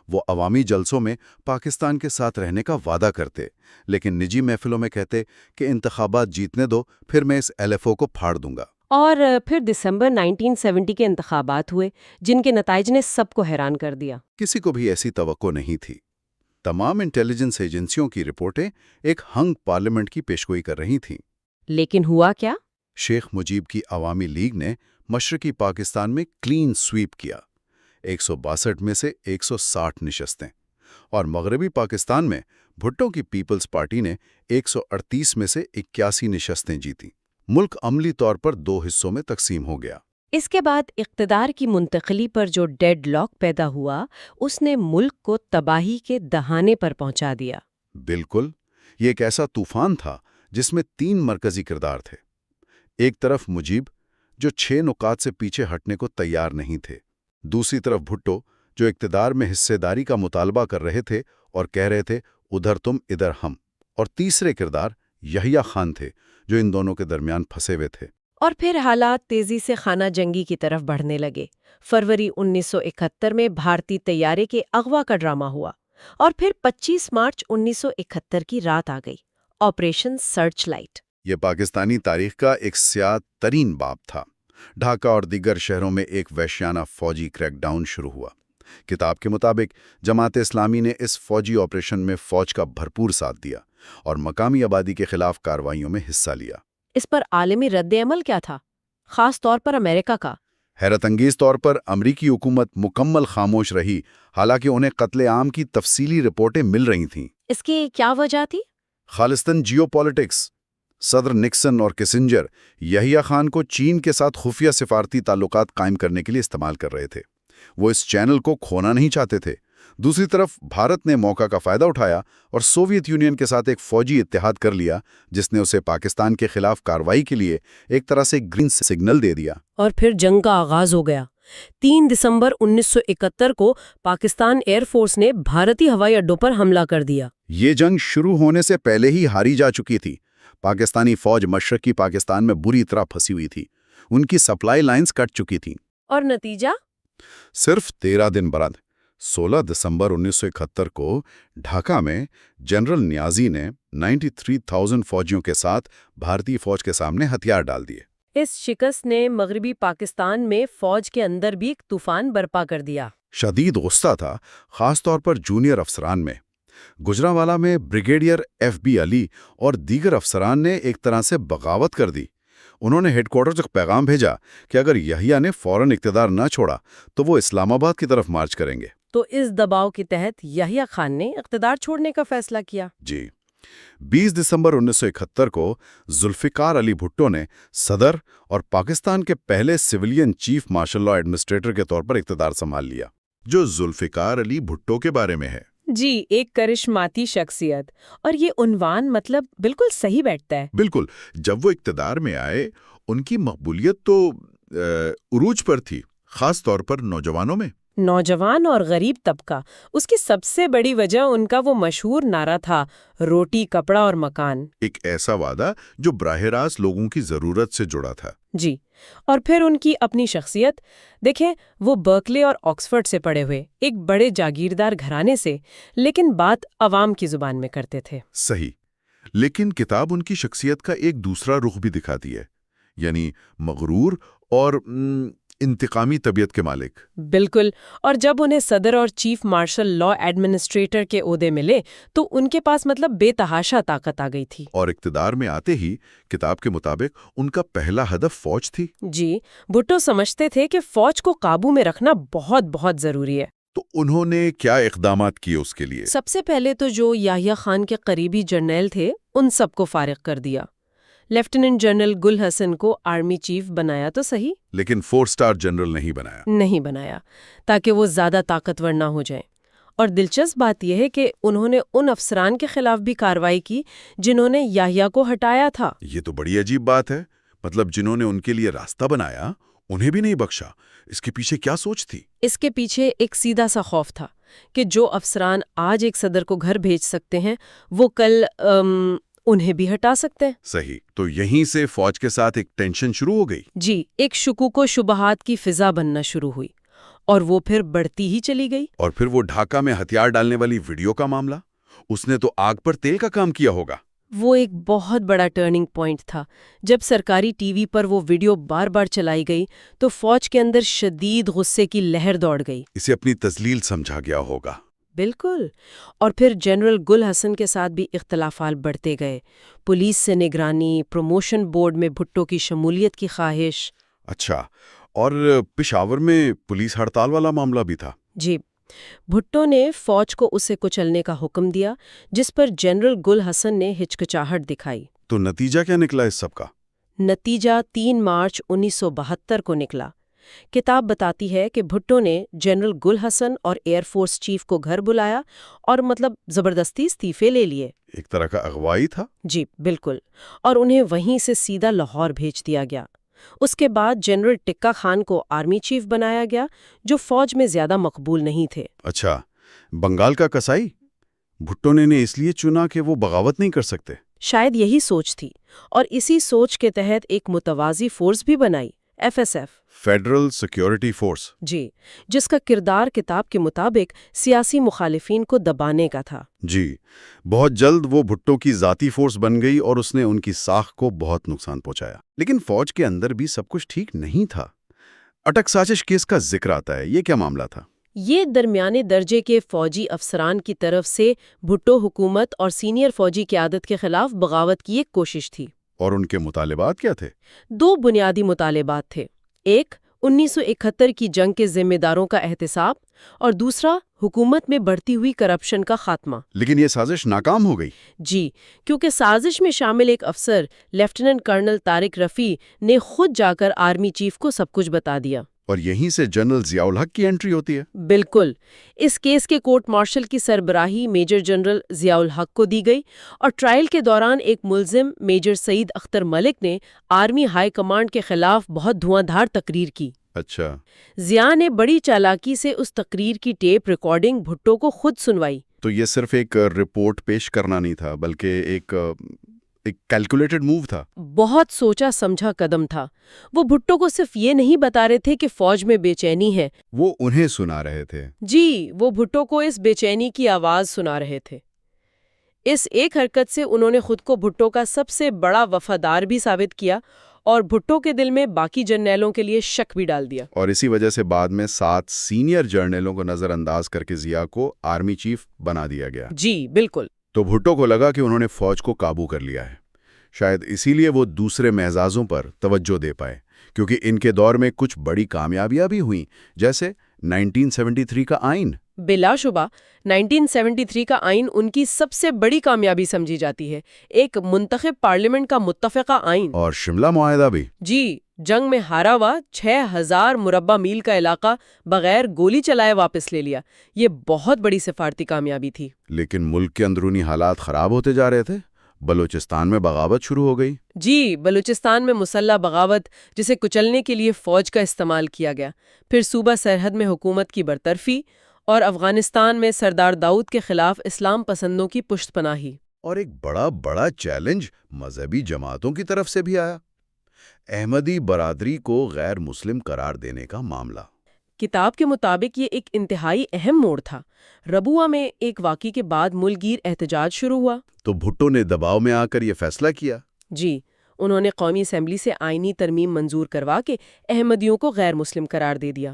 وہ عوامی جلسوں میں پاکستان کے ساتھ رہنے کا وعدہ کرتے، لیکن نجی محفلوں میں کہتے کہ انتخابات جیتنے دو، پھر میں اس LFO کو پھاڑ دوں گا۔ اور پھر دسمبر 1970 کے انتخابات ہوئے، جن کے نتائج نے سب کو حیران کر دیا۔ کسی کو بھی ایسی توقع نہیں تھی۔ تمام انٹیلیجنس ایجنسیوں کی رپورٹیں ایک ہنگ پارلیمنٹ کی پیشگوئی کر رہی تھیں۔ لیکن ہوا کیا؟ شیخ مجیب کی عوامی لیگ نے مشرقی پاکستان میں کلین سویپ کیا، 162 میں سے 160 نشستیں، اور مغربی پاکستان میں بھٹو کی پیپلز پارٹی نے 138 میں سے 81 نشستیں جیتیں۔ ملک عملی طور پر 2 حصوں میں تقسیم ہو گیا۔ اس کے بعد اقتدار کی منتقلی پر جو ڈیڈ لاک پیدا ہوا، اس نے ملک کو تباہی کے دہانے پر پہنچا دیا۔ بالکل، یہ ایک ایسا طوفان تھا جس میں 3 مرکزی کردار تھے۔ ایک طرف مجیب، جو 6 نکات سے پیچھے ہٹنے کو تیار نہیں تھے۔ دوسری طرف بھٹو، جو اقتدار میں حصے داری کا مطالبہ کر رہے تھے اور کہہ رہے تھے ادھر تم ادھر ہم۔ اور تیسرے کردار یحییٰ خان تھے، جو ان دونوں کے درمیان پھنسے ہوئے تھے۔ اور پھر حالات تیزی سے خانہ جنگی کی طرف بڑھنے لگے۔ فروری 1971 میں بھارتی طیارے کے اغوا کا ڈرامہ ہوا، اور پھر 25 مارچ 1971 کی رات آ گئی، آپریشن سرچ لائٹ۔ یہ پاکستانی تاریخ کا ایک سیاہ ترین باب تھا۔ ڈھاکہ اور دیگر شہروں میں ایک وحشیانہ فوجی کریک ڈاؤن شروع ہوا۔ کتاب کے مطابق جماعت اسلامی نے اس فوجی آپریشن میں فوج کا بھرپور ساتھ دیا اور مقامی آبادی کے خلاف کارروائیوں میں حصہ لیا۔ اس پر عالمی رد عمل کیا تھا، خاص طور پر امریکہ کا؟ حیرت انگیز طور پر امریکی حکومت مکمل خاموش رہی، حالانکہ انہیں قتل عام کی تفصیلی رپورٹیں مل رہی تھیں۔ اس کی کیا وجہ تھی؟ خالصتاً جیو پالیٹکس۔ صدر نکسن اور کسنجر یحییٰ خان کو چین کے ساتھ خفیہ سفارتی تعلقات قائم کرنے کے لیے استعمال کر رہے تھے۔ وہ اس چینل کو کھونا نہیں چاہتے تھے۔ دوسری طرف بھارت نے موقع کا فائدہ اٹھایا اور سوویت یونین کے ساتھ ایک فوجی اتحاد کر لیا، جس نے اسے پاکستان کے خلاف کارروائی کے لیے ایک طرح سے گرین سگنل دے دیا۔ اور پھر جنگ کا آغاز ہو گیا۔ 3 دسمبر 1971 کو پاکستان ایئر فورس نے بھارتی ہوائی اڈوں پر حملہ کر دیا۔ یہ جنگ شروع ہونے سے پہلے ہی ہاری جا چکی تھی۔ پاکستانی فوج مشرقی پاکستان میں بری طرح پھنسی ہوئی تھی، ان کی سپلائی لائنز کٹ چکی تھیں۔ اور نتیجہ؟ صرف 13 دن بعد 16 دسمبر 1971 کو ڈھاکہ میں جنرل نیازی نے 93,000 فوجیوں کے ساتھ بھارتی فوج کے سامنے ہتھیار ڈال دیے۔ اس شکست نے مغربی پاکستان میں فوج کے اندر بھی ایک طوفان برپا کر دیا۔ شدید غصہ تھا، خاص طور پر جونیئر افسران میں۔ گجرانوالہ میں بریگیڈیئر FB علی اور دیگر افسران نے ایک طرح سے بغاوت کر دی۔ انہوں نے ہیڈ کوارٹر تک پیغام بھیجا کہ اگر یحییٰ نے فوراً اقتدار نہ چھوڑا تو وہ اسلام آباد کی طرف مارچ کریں گے۔ تو اس دباؤ کے تحت یحییٰ خان نے اقتدار چھوڑنے کا فیصلہ کیا۔ جی، 20 دسمبر 1971 کو ذوالفقار علی بھٹو نے صدر اور پاکستان کے پہلے civilian chief martial law administrator کے طور پر اقتدار سنبھال لیا۔ جو ذوالفقار علی بھٹو کے بارے میں ہے، جی، ایک کرشماتی شخصیت، اور یہ عنوان مطلب بالکل صحیح بیٹھتا ہے۔ بالکل، جب وہ اقتدار میں آئے ان کی مقبولیت تو عروج پر تھی، خاص طور پر نوجوانوں میں۔ نوجوان اور غریب طبقہ، اس کی سب سے بڑی وجہ ان کا وہ مشہور نعرہ تھا، روٹی، کپڑا اور مکان۔ ایک ایسا وعدہ جو براہ راست لوگوں کی ضرورت سے جڑا تھا۔ جی، اور پھر ان کی اپنی شخصیت دیکھیں، وہ برکلے اور آکسفورڈ سے پڑھے ہوئے ایک بڑے جاگیردار گھرانے سے، لیکن بات عوام کی زبان میں کرتے تھے۔ صحیح، لیکن کتاب ان کی شخصیت کا ایک دوسرا رخ بھی دکھاتی ہے، یعنی مغرور اور انتقامی طبیعت کے مالک۔ بالکل، اور جب انہیں صدر اور چیف مارشل لا ایڈمنسٹریٹر کے عہدے ملے تو ان کے پاس مطلب بے تحاشا طاقت آ گئی تھی۔ اور اقتدار میں آتے ہی کتاب کے مطابق ان کا پہلا ہدف فوج تھی۔ جی، بھٹو سمجھتے تھے کہ فوج کو قابو میں رکھنا بہت بہت ضروری ہے۔ تو انہوں نے کیا اقدامات کیے اس کے لیے؟ سب سے پہلے تو جو یحییٰ خان کے قریبی جرنیل تھے ان سب کو فارغ کر دیا. لیفٹیننٹ جنرل گل حسن کو آرمی چیف بنایا تو صحیح، لیکن 4 اسٹار جنرل نہیں بنایا تاکہ وہ زیادہ طاقتور نہ ہو جائیں. اور دلچسپ بات یہ ہے کہ انہوں نے ان افسران کے خلاف بھی کارروائی کی جنہوں نے یحییٰ کو ہٹایا تھا. یہ تو بڑی عجیب بات ہے. مطلب جنہوں نے ان کے لیے راستہ بنایا انہیں بھی نہیں بخشا. اس کے پیچھے کیا سوچ تھی؟ اس کے پیچھے ایک سیدھا سا خوف تھا کہ جو افسران آج ایک صدر کو گھر بھیج سکتے ہیں وہ کل انہیں بھی ہٹا سکتے ہیں. صحیح. تو یہیں سے فوج کے ساتھ ایک ٹینشن شروع ہو گئی. جی، ایک شکوک و شبہات کی فضا بننا شروع ہوئی اور وہ پھر بڑھتی ہی چلی گئی. اور پھر وہ ڈھاکہ میں ہتھیار ڈالنے والی ویڈیو کا معاملہ، اس نے تو آگ پر تیل کا کام کیا ہوگا. وہ ایک بہت بڑا ٹرننگ پوائنٹ تھا. جب سرکاری ٹی وی پر وہ ویڈیو بار بار چلائی گئی تو فوج کے اندر شدید غصے کی لہر دوڑ گئی. اسے اپنی تذلیل سمجھا گیا ہوگا. بالکل. اور پھر جنرل گل حسن کے ساتھ بھی اختلافات بڑھتے گئے. پولیس سے نگرانی، پروموشن بورڈ میں بھٹو کی شمولیت کی خواہش. اچھا، اور پشاور میں پولیس ہڑتال والا معاملہ بھی تھا. جی، بھٹو نے فوج کو اسے کچلنے کا حکم دیا جس پر جنرل گل حسن نے ہچکچاہٹ دکھائی. تو نتیجہ کیا نکلا اس سب کا؟ نتیجہ 3 مارچ 1972 کو نکلا. کتاب بتاتی ہے کہ بھٹو نے جنرل گل حسن اور ایئر فورس چیف کو گھر بلایا اور زبردستی استعفے لے لیے. ایک طرح کا اغوائی تھا. جی بالکل. اور انہیں وہیں سے سیدھا لاہور بھیج دیا گیا. اس کے بعد جنرل ٹکا خان کو آرمی چیف بنایا گیا جو فوج میں زیادہ مقبول نہیں تھے. اچھا، بنگال کا کسائی بھٹو نے اس لیے چنا کہ وہ بغاوت نہیں کر سکتے. شاید یہی سوچ تھی اور اسی سوچ کے تحت ایک متوازی فورس بھی بنائی، FSF، فیڈرل سیکیورٹی فورس. جی، جس کا کردار کتاب کے مطابق سیاسی مخالفین کو دبانے کا تھا. جی، بہت جلد وہ بھٹو کی ذاتی فورس بن گئی اور اس نے ان کی ساکھ کو بہت نقصان پہنچایا. لیکن فوج کے اندر بھی سب کچھ ٹھیک نہیں تھا. اٹک سازش کیس کا ذکر آتا ہے. یہ کیا معاملہ تھا؟ یہ درمیانے درجے کے فوجی افسران کی طرف سے بھٹو حکومت اور سینئر فوجی قیادت کے خلاف بغاوت کی ایک کوشش تھی. اور ان کے مطالبات کیا تھے؟ 2 بنیادی مطالبات تھے. ایک 1971 کی جنگ کے ذمہ داروں کا احتساب اور دوسرا حکومت میں بڑھتی ہوئی کرپشن کا خاتمہ. لیکن یہ سازش ناکام ہو گئی. جی، کیونکہ سازش میں شامل ایک افسر لیفٹیننٹ کرنل طارق رفیع نے خود جا کر آرمی چیف کو سب کچھ بتا دیا. اور یہیں سے جنرل ضیاء الحق کی انٹری ہوتی ہے. بالکل. اس کیس کے کورٹ مارشل کی سربراہی میجر جنرل ضیاء الحق کو دی گئی اور ٹرائل کے دوران ایک ملزم میجر سعید اختر ملک نے آرمی ہائی کمانڈ کے خلاف بہت دھواں دھار تقریر کی. اچھا. ضیاء نے بڑی چالاکی سے اس تقریر کی ٹیپ ریکارڈنگ بھٹو کو خود سنوائی. تو یہ صرف ایک رپورٹ پیش کرنا نہیں تھا بلکہ ایک کیلکولیٹڈ موو تھا. بہت سوچا سمجھا قدم تھا. وہ بھٹو کو صرف یہ نہیں بتا رہے تھے کہ فوج میں بے چینی ہے، وہ انہیں سنا رہے تھے. جی، وہ بھٹو کو اس بے چینی کی آواز سنا رہے تھے. اس ایک حرکت سے انہوں نے خود کو بھٹو کا سب سے بڑا وفادار بھی ثابت کیا اور بھٹو کے دل میں باقی جرنیلوں کے لیے شک بھی ڈال دیا. اور اسی وجہ سے بعد میں 7 سینئر جرنیلوں کو نظر انداز کر کے ضیاء کو آرمی چیف بنا دیا گیا. جی بالکل. تو بھٹو کو لگا کہ انہوں نے فوج کو قابو کر لیا ہے. شاید اسی لیے وہ دوسرے محاذوں پر توجہ دے پائے، کیونکہ ان کے دور میں کچھ بڑی کامیابیاں بھی ہوئیں، جیسے 1973 کا آئین. بلا شبہ 1973 کا آئین ان کی سب سے بڑی کامیابی سمجھی جاتی ہے. ایک منتخب پارلیمنٹ کا متفقہ آئین. اور شملہ معاہدہ بھی. جی، جنگ میں ہارا ہوا 6000 مربع میل کا علاقہ بغیر گولی چلائے واپس لے لیا. یہ بہت بڑی سفارتی کامیابی تھی. لیکن ملک کے اندرونی حالات خراب ہوتے جا رہے تھے. بلوچستان میں بغاوت شروع ہو گئی. جی، بلوچستان میں مسلح بغاوت جسے کچلنے کے لیے فوج کا استعمال کیا گیا. پھر صوبہ سرحد میں حکومت کی برطرفی اور افغانستان میں سردار داؤد کے خلاف اسلام پسندوں کی پشت پناہی. اور ایک بڑا چیلنج مذہبی جماعتوں کی طرف سے بھی آیا. احمدی برادری کو غیر مسلم قرار دینے کا معاملہ. کتاب کے مطابق یہ ایک انتہائی اہم موڑ تھا. ربوہ میں ایک واقعے کے بعد ملک گیر احتجاج شروع ہوا. تو بھٹو نے دباؤ میں آ کر یہ فیصلہ کیا. جی، انہوں نے قومی اسمبلی سے آئینی ترمیم منظور کروا کے احمدیوں کو غیر مسلم قرار دے دیا.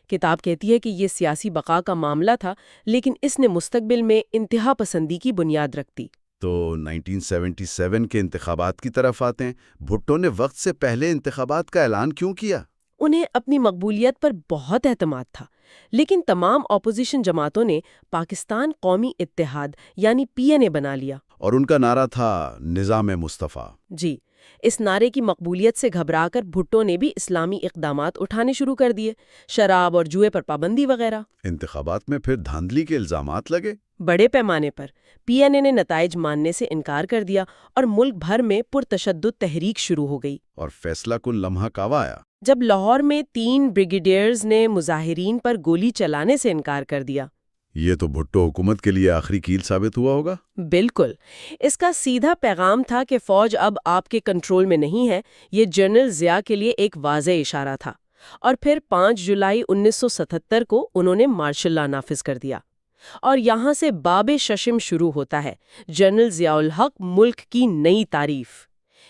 کتاب کہتی ہے کہ یہ سیاسی بقا کا معاملہ تھا، لیکن اس نے مستقبل میں انتہا پسندی کی بنیاد رکھ دی. تو 1977 کے انتخابات کی طرف آتے ہیں. بھٹو نے وقت سے پہلے انتخابات کا اعلان کیوں کیا؟ انہیں اپنی مقبولیت پر بہت اعتماد تھا. لیکن تمام اپوزیشن جماعتوں نے پاکستان قومی اتحاد یعنی PNA بنا لیا۔ اور ان کا نعرہ تھا نظام مصطفیٰ۔ جی، اس نعرے کی مقبولیت سے گھبرا کر بھٹو نے بھی اسلامی اقدامات اٹھانے شروع کر دیے، شراب اور جوئے پر پابندی وغیرہ۔ انتخابات میں پھر دھاندلی کے الزامات لگے۔ بڑے پیمانے پر PNA نے نتائج ماننے سے انکار کر دیا اور ملک بھر میں پرتشدد تحریک شروع ہو گئی۔ اور فیصلہ کن لمحہ کعوہ آیا جب لاہور میں 3 بریگیڈیئرز نے مظاہرین پر گولی چلانے سے انکار کر دیا۔ یہ تو بھٹو حکومت کے لیے آخری کیل ثابت ہوا ہوگا۔ بالکل، اس کا سیدھا پیغام تھا کہ فوج اب آپ کے کنٹرول میں نہیں ہے۔ یہ جنرل ضیاء کے لیے ایک واضح اشارہ تھا۔ اور پھر 5 جولائی 1977 کو انہوں نے مارشل لا نافذ کر دیا۔ اور یہاں سے باب ششم شروع ہوتا ہے، جنرل ضیاء الحق ملک کی نئی تعریف۔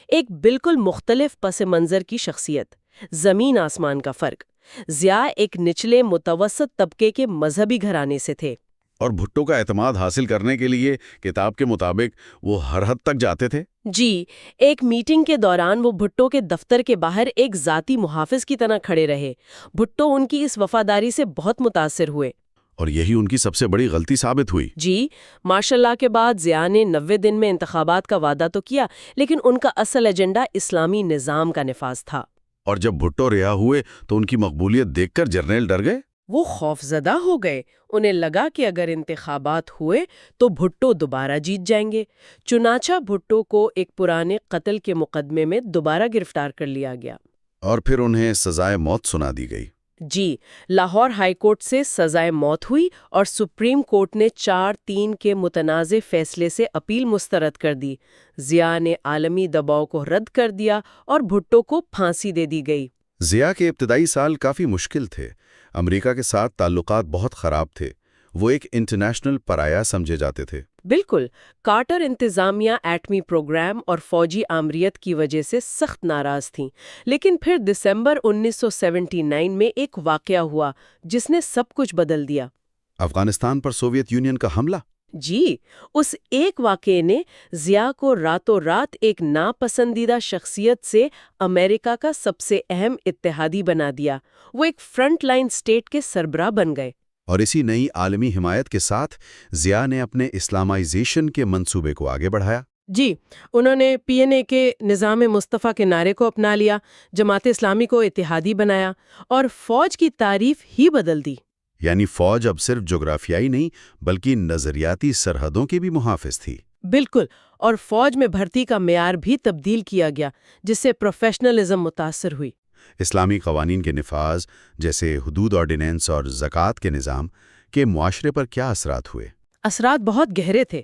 ایک بالکل مختلف پس منظر کی شخصیت، زمین آسمان کا فرق۔ ضیاء ایک نچلے متوسط طبقے کے مذہبی گھرانے سے تھے، اور بھٹو کا اعتماد حاصل کرنے کے لیے کتاب کے مطابق وہ ہر حد تک جاتے تھے۔ جی، ایک میٹنگ کے دوران وہ بھٹو کے دفتر کے باہر ایک ذاتی محافظ کی طرح کھڑے رہے۔ بھٹو ان کی اس وفاداری سے بہت متاثر ہوئے، اور یہی ان کی سب سے بڑی غلطی ثابت ہوئی۔ جی، مارشل لا کے بعد ضیاء نے 90 دن میں انتخابات کا وعدہ تو کیا، لیکن ان کا اصل ایجنڈا اسلامی نظام کا نفاذ تھا۔ اور جب بھٹو رہا ہوئے تو ان کی مقبولیت دیکھ کر جرنیل ڈر گئے۔ وہ خوفزدہ ہو گئے، انہیں لگا کہ اگر انتخابات ہوئے تو بھٹو دوبارہ جیت جائیں گے۔ چنانچہ بھٹو کو ایک پرانے قتل کے مقدمے میں دوبارہ گرفتار کر لیا گیا۔ اور پھر انہیں سزائے موت سنا دی گئی۔ جی، لاہور ہائی کورٹ سے سزائے موت ہوئی اور سپریم کورٹ نے 4-3 کے متنازع فیصلے سے اپیل مسترد کر دی۔ ضیاء نے عالمی دباؤ کو رد کر دیا اور بھٹو کو پھانسی دے دی گئی۔ ضیاء کے ابتدائی سال کافی مشکل تھے۔ امریکہ کے ساتھ تعلقات بہت خراب تھے۔ وہ ایک انٹرنیشنل پرایا سمجھے جاتے تھے۔ بالکل، کارٹر انتظامیہ ایٹمی پروگرام اور فوجی آمریت کی وجہ سے سخت ناراض تھیں، لیکن پھر دسمبر 1979 میں ایک واقعہ ہوا جس نے سب کچھ بدل دیا۔ افغانستان پر سوویت یونین کا حملہ۔ جی، اس ایک واقعے نے ضیاء کو راتوں رات ایک ناپسندیدہ شخصیت سے امریکہ کا سب سے اہم اتحادی بنا دیا۔ وہ ایک فرنٹ لائن سٹیٹ کے سربراہ بن گئے۔ اور اسی نئی عالمی حمایت کے ساتھ ضیاء نے اپنے اسلامائزیشن کے منصوبے کو آگے بڑھایا۔ جی، انہوں نے PNA کے نظام مصطفیٰ کے نعرے کو اپنا لیا، جماعت اسلامی کو اتحادی بنایا اور فوج کی تعریف ہی بدل دی۔ یعنی فوج اب صرف جغرافیائی نہیں بلکہ نظریاتی سرحدوں کی بھی محافظ تھی۔ بالکل، اور فوج میں بھرتی کا معیار بھی تبدیل کیا گیا، جس سے پروفیشنلزم متاثر ہوئی۔ اسلامی قوانین کے نفاذ جیسے حدود آرڈیننس اور زکوٰۃ کے نظام کے معاشرے پر کیا اثرات ہوئے؟ اثرات بہت گہرے تھے۔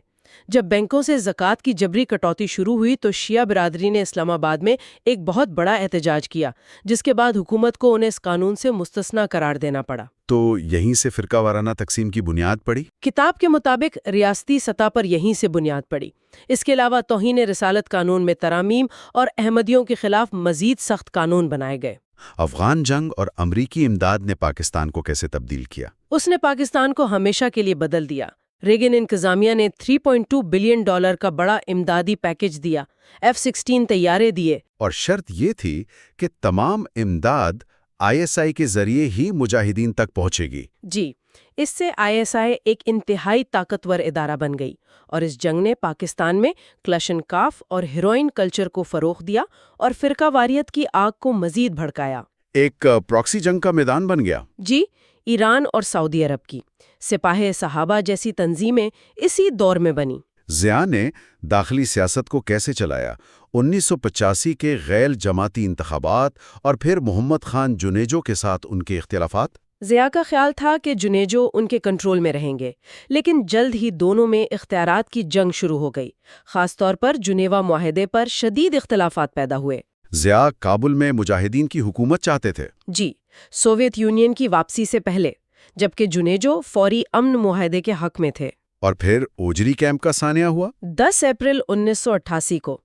جب بینکوں سے زکوٰۃ کی جبری کٹوتی شروع ہوئی تو شیعہ برادری نے اسلام آباد میں ایک بہت بڑا احتجاج کیا، جس کے بعد حکومت کو انہیں اس قانون سے مستثنیٰ قرار دینا پڑا۔ تو یہیں سے فرقہ وارانہ تقسیم کی بنیاد پڑی؟ کتاب کے مطابق ریاستی سطح پر یہیں سے بنیاد پڑی۔ اس کے علاوہ توہین رسالت قانون میں ترامیم اور احمدیوں کے خلاف مزید سخت قانون بنائے گئے۔ افغان جنگ اور امریکی امداد نے پاکستان کو کیسے تبدیل کیا؟ اس نے پاکستان کو ہمیشہ کے لیے بدل دیا۔ ریگن انتظامیہ نے $3.2 بلین کا بڑا امدادی پیکج دیا، F-16 طیارے دیے۔ اور شرط یہ تھی کہ تمام امداد ISI کے ذریعے ہی مجاہدین تک پہنچے گی۔ جی، اس سے ISI ایک انتہائی طاقتور ادارہ بن گئی، اور اس جنگ نے پاکستان میں کلشنکاف اور ہیروئن کلچر کو فروغ دیا اور فرقہ واریت کی آگ کو مزید بھڑکایا۔ ایک پراکسی جنگ کا میدان بن گیا۔ جی، ایران اور سعودی عرب کی سپاہ صحابہ جیسی تنظیمیں اسی دور میں بنی۔ ضیاء نے داخلی سیاست کو کیسے چلایا؟ 1985 کے غیر جماعتی انتخابات اور پھر محمد خان جنیجو کے ساتھ ان کے اختلافات۔ ضیاء کا خیال تھا کہ جنیجو ان کے کنٹرول میں رہیں گے، لیکن جلد ہی دونوں میں اختیارات کی جنگ شروع ہو گئی۔ خاص طور پر جنیوا معاہدے پر شدید اختلافات پیدا ہوئے۔ ضیاء کابل میں مجاہدین کی حکومت چاہتے تھے۔ جی، سوویت یونین کی واپسی سے پہلے، جبکہ جنیجو فوری امن معاہدے کے حق میں تھے۔ اور پھر اوجری کیمپ کا سانحہ ہوا۔ 10 اپریل 1988 کو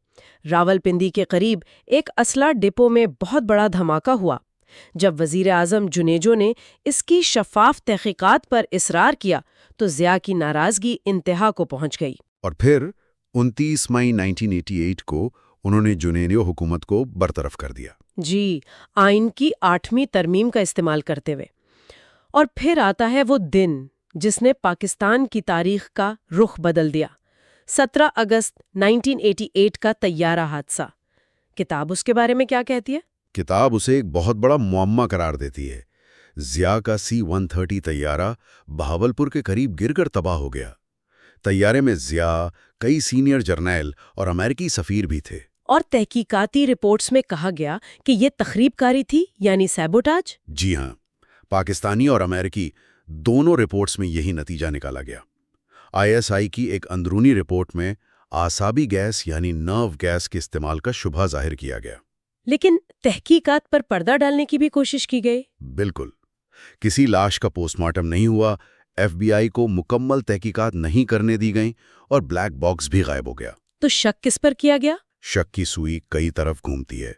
راولپنڈی کے قریب ایک اسلحہ ڈپو میں بہت بڑا دھماکہ ہوا۔ جب وزیر اعظم جنیجو نے اس کی شفاف تحقیقات پر اصرار کیا تو ضیاء کی ناراضگی انتہا کو پہنچ گئی۔ اور پھر 29 مئی 1988 کو انہوں نے جنیجو حکومت کو برطرف کر دیا۔ جی، آئین کی 8ویں ترمیم کا استعمال کرتے ہوئے۔ اور پھر آتا ہے وہ دن جس نے پاکستان کی تاریخ کا رخ بدل دیا، 17 اگست 1988 کا طیارہ حادثہ۔ کتاب اس کے بارے میں کیا کہتی ہے؟ کتاب اسے ایک بہت بڑا معمہ قرار دیتی ہے۔ ضیاء کا C-130 طیارہ بہاولپور کے قریب گر کر تباہ ہو گیا۔ طیارے میں ضیاء، کئی سینئر جرنیل اور امریکی سفیر بھی تھے۔ اور تحقیقاتی رپورٹس میں کہا گیا کہ یہ تخریب کاری تھی، یعنی سیبوٹاج؟ جی ہاں، پاکستانی اور امریکی دونوں رپورٹس میں یہی نتیجہ نکالا گیا۔ ISI کی ایک اندرونی رپورٹ میں اعصابی گیس یعنی نرو گیس کے استعمال کا شبہ ظاہر کیا گیا۔ لیکن تحقیقات پر پردہ ڈالنے کی بھی کوشش کی گئی۔ بالکل، کسی لاش کا پوسٹ مارٹم نہیں ہوا، FBI کو مکمل تحقیقات نہیں کرنے دی گئیں اور بلیک باکس بھی غائب ہو گیا۔ تو شک کس پر کیا گیا؟ شک کی سوئی کئی طرف گھومتی ہے۔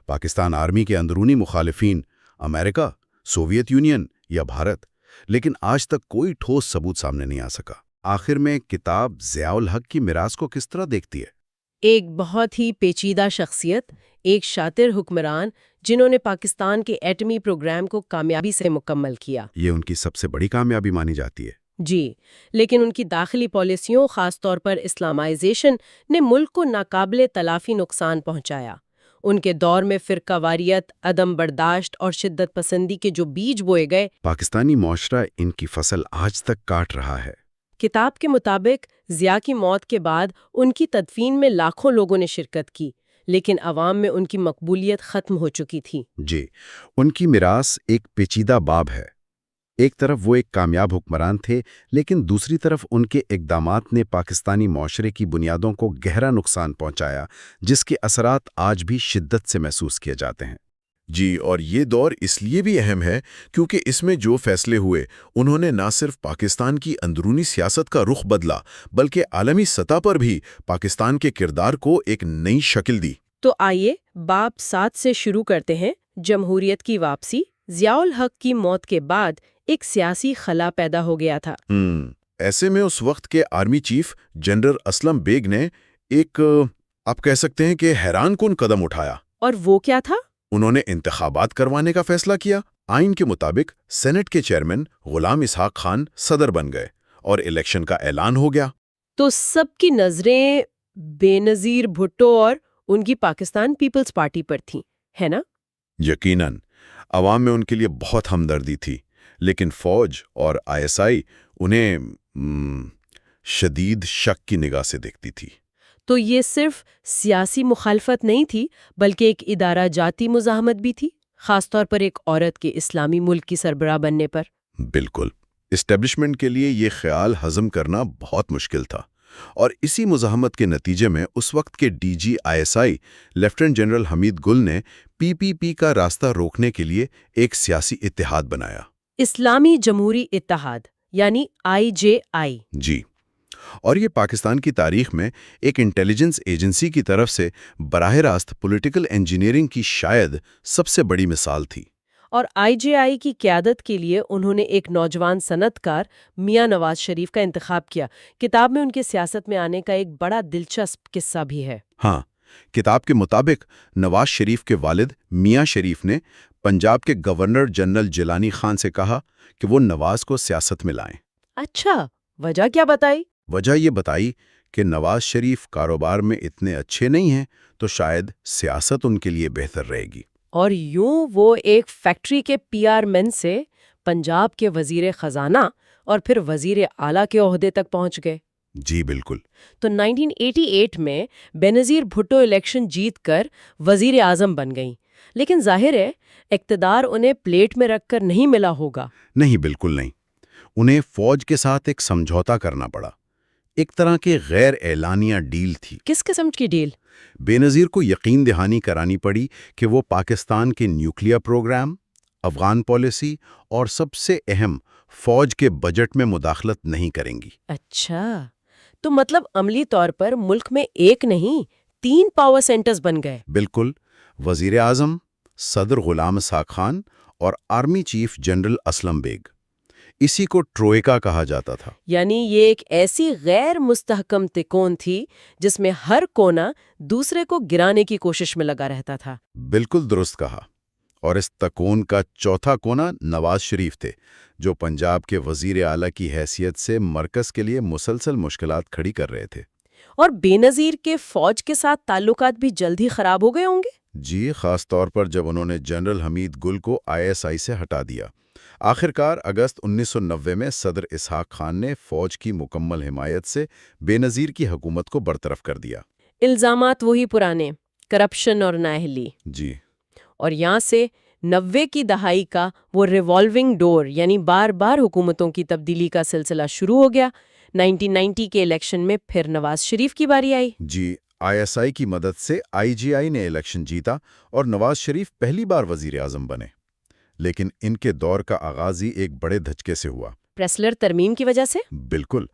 پاکستان آرمی کے اندرونی مخالفین، امریکہ، سوویت یونین یا بھارت، لیکن آج تک کوئی ٹھوس ثبوت سامنے نہیں آ سکا۔ آخر میں کتاب ضیاء الحق کی میراث کو کس طرح دیکھتی ہے؟ ایک بہت ہی پیچیدہ شخصیت، ایک شاطر حکمران جنہوں نے پاکستان کے ایٹمی پروگرام کو کامیابی سے مکمل کیا۔ یہ ان کی سب سے بڑی کامیابی مانی جاتی ہے۔ جی، لیکن ان کی داخلی پالیسیوں، خاص طور پر اسلامائزیشن، نے ملک کو ناقابل تلافی نقصان پہنچایا۔ ان کے دور میں فرقہ واریت، عدم برداشت اور شدت پسندی کے جو بیج بوئے گئے، پاکستانی معاشرہ ان کی فصل آج تک کاٹ رہا ہے۔ کتاب کے مطابق ضیاء کی موت کے بعد ان کی تدفین میں لاکھوں لوگوں نے شرکت کی، لیکن عوام میں ان کی مقبولیت ختم ہو چکی تھی۔ جی، ان کی میراث ایک پیچیدہ باب ہے۔ ایک طرف وہ ایک کامیاب حکمران تھے، لیکن دوسری طرف ان کے اقدامات نے پاکستانی معاشرے کی بنیادوں کو گہرا نقصان پہنچایا، جس کے اثرات آج بھی شدت سے محسوس کیے جاتے ہیں۔ جی، اور یہ دور اس لیے بھی اہم ہے کیونکہ اس میں جو فیصلے ہوئے انہوں نے نہ صرف پاکستان کی اندرونی سیاست کا رخ بدلا بلکہ عالمی سطح پر بھی پاکستان کے کردار کو ایک نئی شکل دی۔ تو آئیے باب 7 سے شروع کرتے ہیں، جمہوریت کی واپسی۔ ضیاء الحق کی موت کے بعد ایک سیاسی خلا پیدا ہو گیا تھا۔ ایسے میں اس وقت کے army chief general Aslam Beg نے ایک آپ کہہ سکتے ہیں کہ حیران کن قدم اٹھایا۔ اور وہ کیا تھا؟ انہوں نے انتخابات کروانے کا فیصلہ کیا۔ آئین کے مطابق سینٹ کے چیئرمین غلام اسحاق خان صدر بن گئے اور الیکشن کا اعلان ہو گیا۔ تو سب کی نظریں بے نظیر بھٹو اور ان کی پاکستان پیپلز پارٹی پر تھیں، ہے نا؟ یقیناً عوام میں ان کے لیے بہت ہمدردی تھی، لیکن فوج اور ISI انہیں شدید شک کی نگاہ سے دیکھتی تھی۔ تو یہ صرف سیاسی مخالفت نہیں تھی بلکہ ایک ادارہ جاتی مزاحمت بھی تھی، خاص طور پر ایک عورت کے اسلامی ملک کی سربراہ بننے پر۔ بالکل، اسٹیبلشمنٹ کے لیے یہ خیال ہضم کرنا بہت مشکل تھا، اور اسی مزاحمت کے نتیجے میں اس وقت کے DG ISI لیفٹیننٹ جنرل حمید گل نے PPP کا راستہ روکنے کے لیے ایک سیاسی اتحاد بنایا۔ اسلامی جمہوری اتحاد یعنی IJI۔ جی، اور یہ پاکستان کی تاریخ میں ایک انٹیلیجنس ایجنسی کی طرف سے براہ راست پولیٹیکل انجینئرنگ کی شاید سب سے بڑی مثال تھی۔ اور IJI کی قیادت کے لیے انہوں نے ایک نوجوان صنعت کار میاں نواز شریف کا انتخاب کیا۔ کتاب میں ان کے سیاست میں آنے کا ایک بڑا دلچسپ قصہ بھی ہے۔ ہاں، کتاب کے مطابق نواز شریف کے والد میاں شریف نے پنجاب کے گورنر جنرل جیلانی خان سے کہا کہ وہ نواز کو سیاست میں لائیں۔ اچھا، وجہ کیا بتائی؟ وجہ یہ بتائی کہ نواز شریف کاروبار میں اتنے اچھے نہیں ہیں تو شاید سیاست ان کے لیے بہتر رہے گی۔ اور یوں وہ ایک فیکٹری کے PR مین سے پنجاب کے وزیر خزانہ اور پھر وزیر اعلیٰ کے عہدے تک پہنچ گئے۔ جی بالکل۔ تو 1988 میں بینظیر بھٹو الیکشن جیت کر وزیر اعظم بن گئیں، لیکن ظاہر ہے اقتدار انہیں پلیٹ میں رکھ کر نہیں ملا ہوگا۔ نہیں، بالکل نہیں، انہیں فوج کے ساتھ ایک سمجھوتا کرنا پڑا۔ ایک طرح کی غیر اعلانیہ ڈیل تھی۔ کس قسم کی ڈیل؟ بینظیر کو یقین دہانی کرانی پڑی کہ وہ پاکستان کے نیوکلیئر پروگرام، افغان پالیسی اور سب سے اہم فوج کے بجٹ میں مداخلت نہیں کریں گی۔ اچھا، تو مطلب عملی طور پر ملک میں ایک نہیں 3 پاور سینٹرز بن گئے۔ بالکل، وزیر اعظم، صدر غلام اسحاق خان اور army chief general Aslam Beg, اسی کو ٹروئیکا کہا جاتا تھا۔ یعنی یہ ایک ایسی غیر مستحکم تکون تھی جس میں ہر کونا دوسرے کو گرانے کی کوشش میں لگا رہتا تھا۔ بالکل درست کہا، اور اس تکون کا چوتھا کونا نواز شریف تھے، جو پنجاب کے وزیر اعلیٰ کی حیثیت سے مرکز کے لیے مسلسل مشکلات کھڑی کر رہے تھے۔ اور بے نظیر کے فوج کے ساتھ تعلقات بھی جلد ہی خراب ہو گئے ہوں گے؟ جی، خاص طور پر جب انہوں نے جنرل حمید گل کو ISI سے ہٹا دیا۔ آخرکار اگست 1990 میں صدر اسحاق خان نے فوج کی مکمل حمایت سے بے نظیر کی حکومت کو برطرف کر دیا۔ الزامات وہی پرانے، کرپشن اور نااہلی۔ جی، اور یہاں سے 90 کی دہائی کا وہ ریوالونگ ڈور، یعنی بار بار حکومتوں کی تبدیلی کا سلسلہ شروع ہو گیا۔ 1990 کے الیکشن میں پھر نواز شریف کی باری آئی۔ جی، ISI کی مدد سے IGI نے الیکشن جیتا اور نواز شریف پہلی بار وزیر اعظم بنے، لیکن ان کے دور کا آغاز ہی ایک بڑے دھچکے سے ہوا۔ پریسلر ترمیم کی وجہ سے؟ بالکل،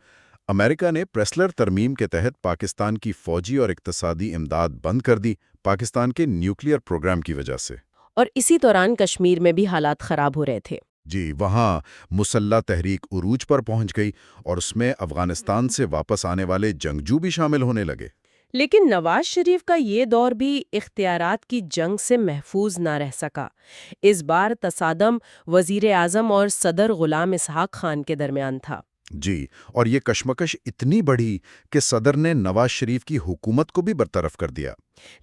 امریکہ نے پریسلر ترمیم کے تحت پاکستان کی فوجی اور اقتصادی امداد بند کر دی، پاکستان کے نیوکلیئر پروگرام کی وجہ سے۔ اور اسی دوران کشمیر میں بھی حالات خراب ہو رہے تھے۔ جی، وہاں مسلح تحریک عروج پر پہنچ گئی اور اس میں افغانستان سے واپس آنے والے جنگجو بھی شامل ہونے لگے۔ لیکن نواز شریف کا یہ دور بھی اختیارات کی جنگ سے محفوظ نہ رہ سکا۔ اس بار تصادم وزیر اعظم اور صدر غلام اسحاق خان کے درمیان تھا۔ جی، اور یہ کشمکش اتنی بڑھی کہ صدر نے نواز شریف کی حکومت کو بھی برطرف کر دیا۔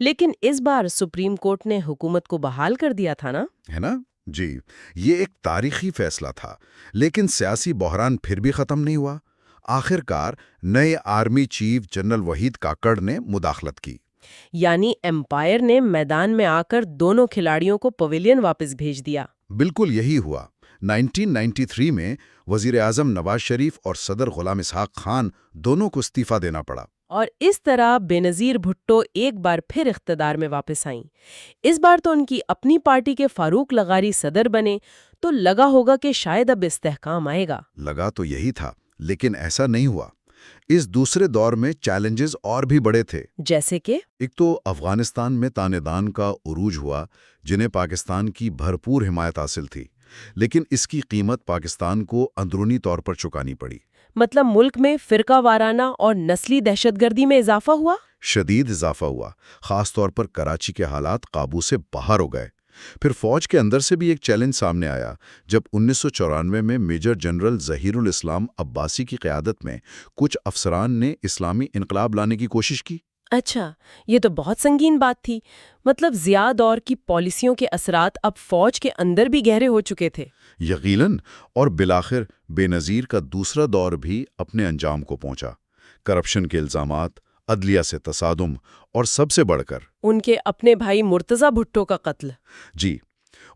لیکن اس بار سپریم کورٹ نے حکومت کو بحال کر دیا تھا نا؟ ہے نا؟ جی، یہ ایک تاریخی فیصلہ تھا، لیکن سیاسی بحران پھر بھی ختم نہیں ہوا۔ آخر کار نئے army chief general Waheed Kakar نے مداخلت کی۔ یعنی ایمپائر نے میدان میں آ کر دونوں کھلاڑیوں کو پویلین واپس بھیج دیا۔ بالکل یہی ہوا۔ 1993 میں وزیر اعظم نواز شریف اور صدر غلام اسحاق خان دونوں کو استعفیٰ دینا پڑا۔ اور اس طرح بے نظیر بھٹو ایک بار پھر اقتدار میں واپس آئیں۔ اس بار تو ان کی اپنی پارٹی کے فاروق لغاری صدر بنے، تو لگا ہوگا کہ شاید اب استحکام آئے گا۔ لگا تو یہی تھا، لیکن ایسا نہیں ہوا۔ اس دوسرے دور میں چیلنجز اور بھی بڑے تھے۔ جیسے کہ ایک تو افغانستان میں تانے دان کا عروج ہوا، جنہیں پاکستان کی بھرپور حمایت حاصل تھی، لیکن اس کی قیمت پاکستان کو اندرونی طور پر چکانی پڑی۔ مطلب ملک میں فرقہ وارانہ اور نسلی دہشت گردی میں اضافہ ہوا؟ شدید اضافہ ہوا، خاص طور پر کراچی کے حالات قابو سے باہر ہو گئے۔ پھر فوج کے اندر سے بھی ایک چیلنج سامنے آیا، جب 1994 میں میجر جنرل ظہیر الاسلام عباسی کی قیادت میں کچھ افسران نے اسلامی انقلاب لانے کی کوشش کی۔ اچھا، یہ تو بہت سنگین بات تھی۔ مطلب ضیاء دور کی پالیسیوں کے اثرات اب فوج کے اندر بھی گہرے ہو چکے تھے۔ یقیناً، اور بالآخر بے نظیر کا دوسرا دور بھی اپنے انجام کو پہنچا۔ کرپشن کے الزامات، عدلیہ سے تصادم، اور سب سے بڑھ کر ان کے اپنے بھائی مرتضی بھٹو کا قتل۔ جی،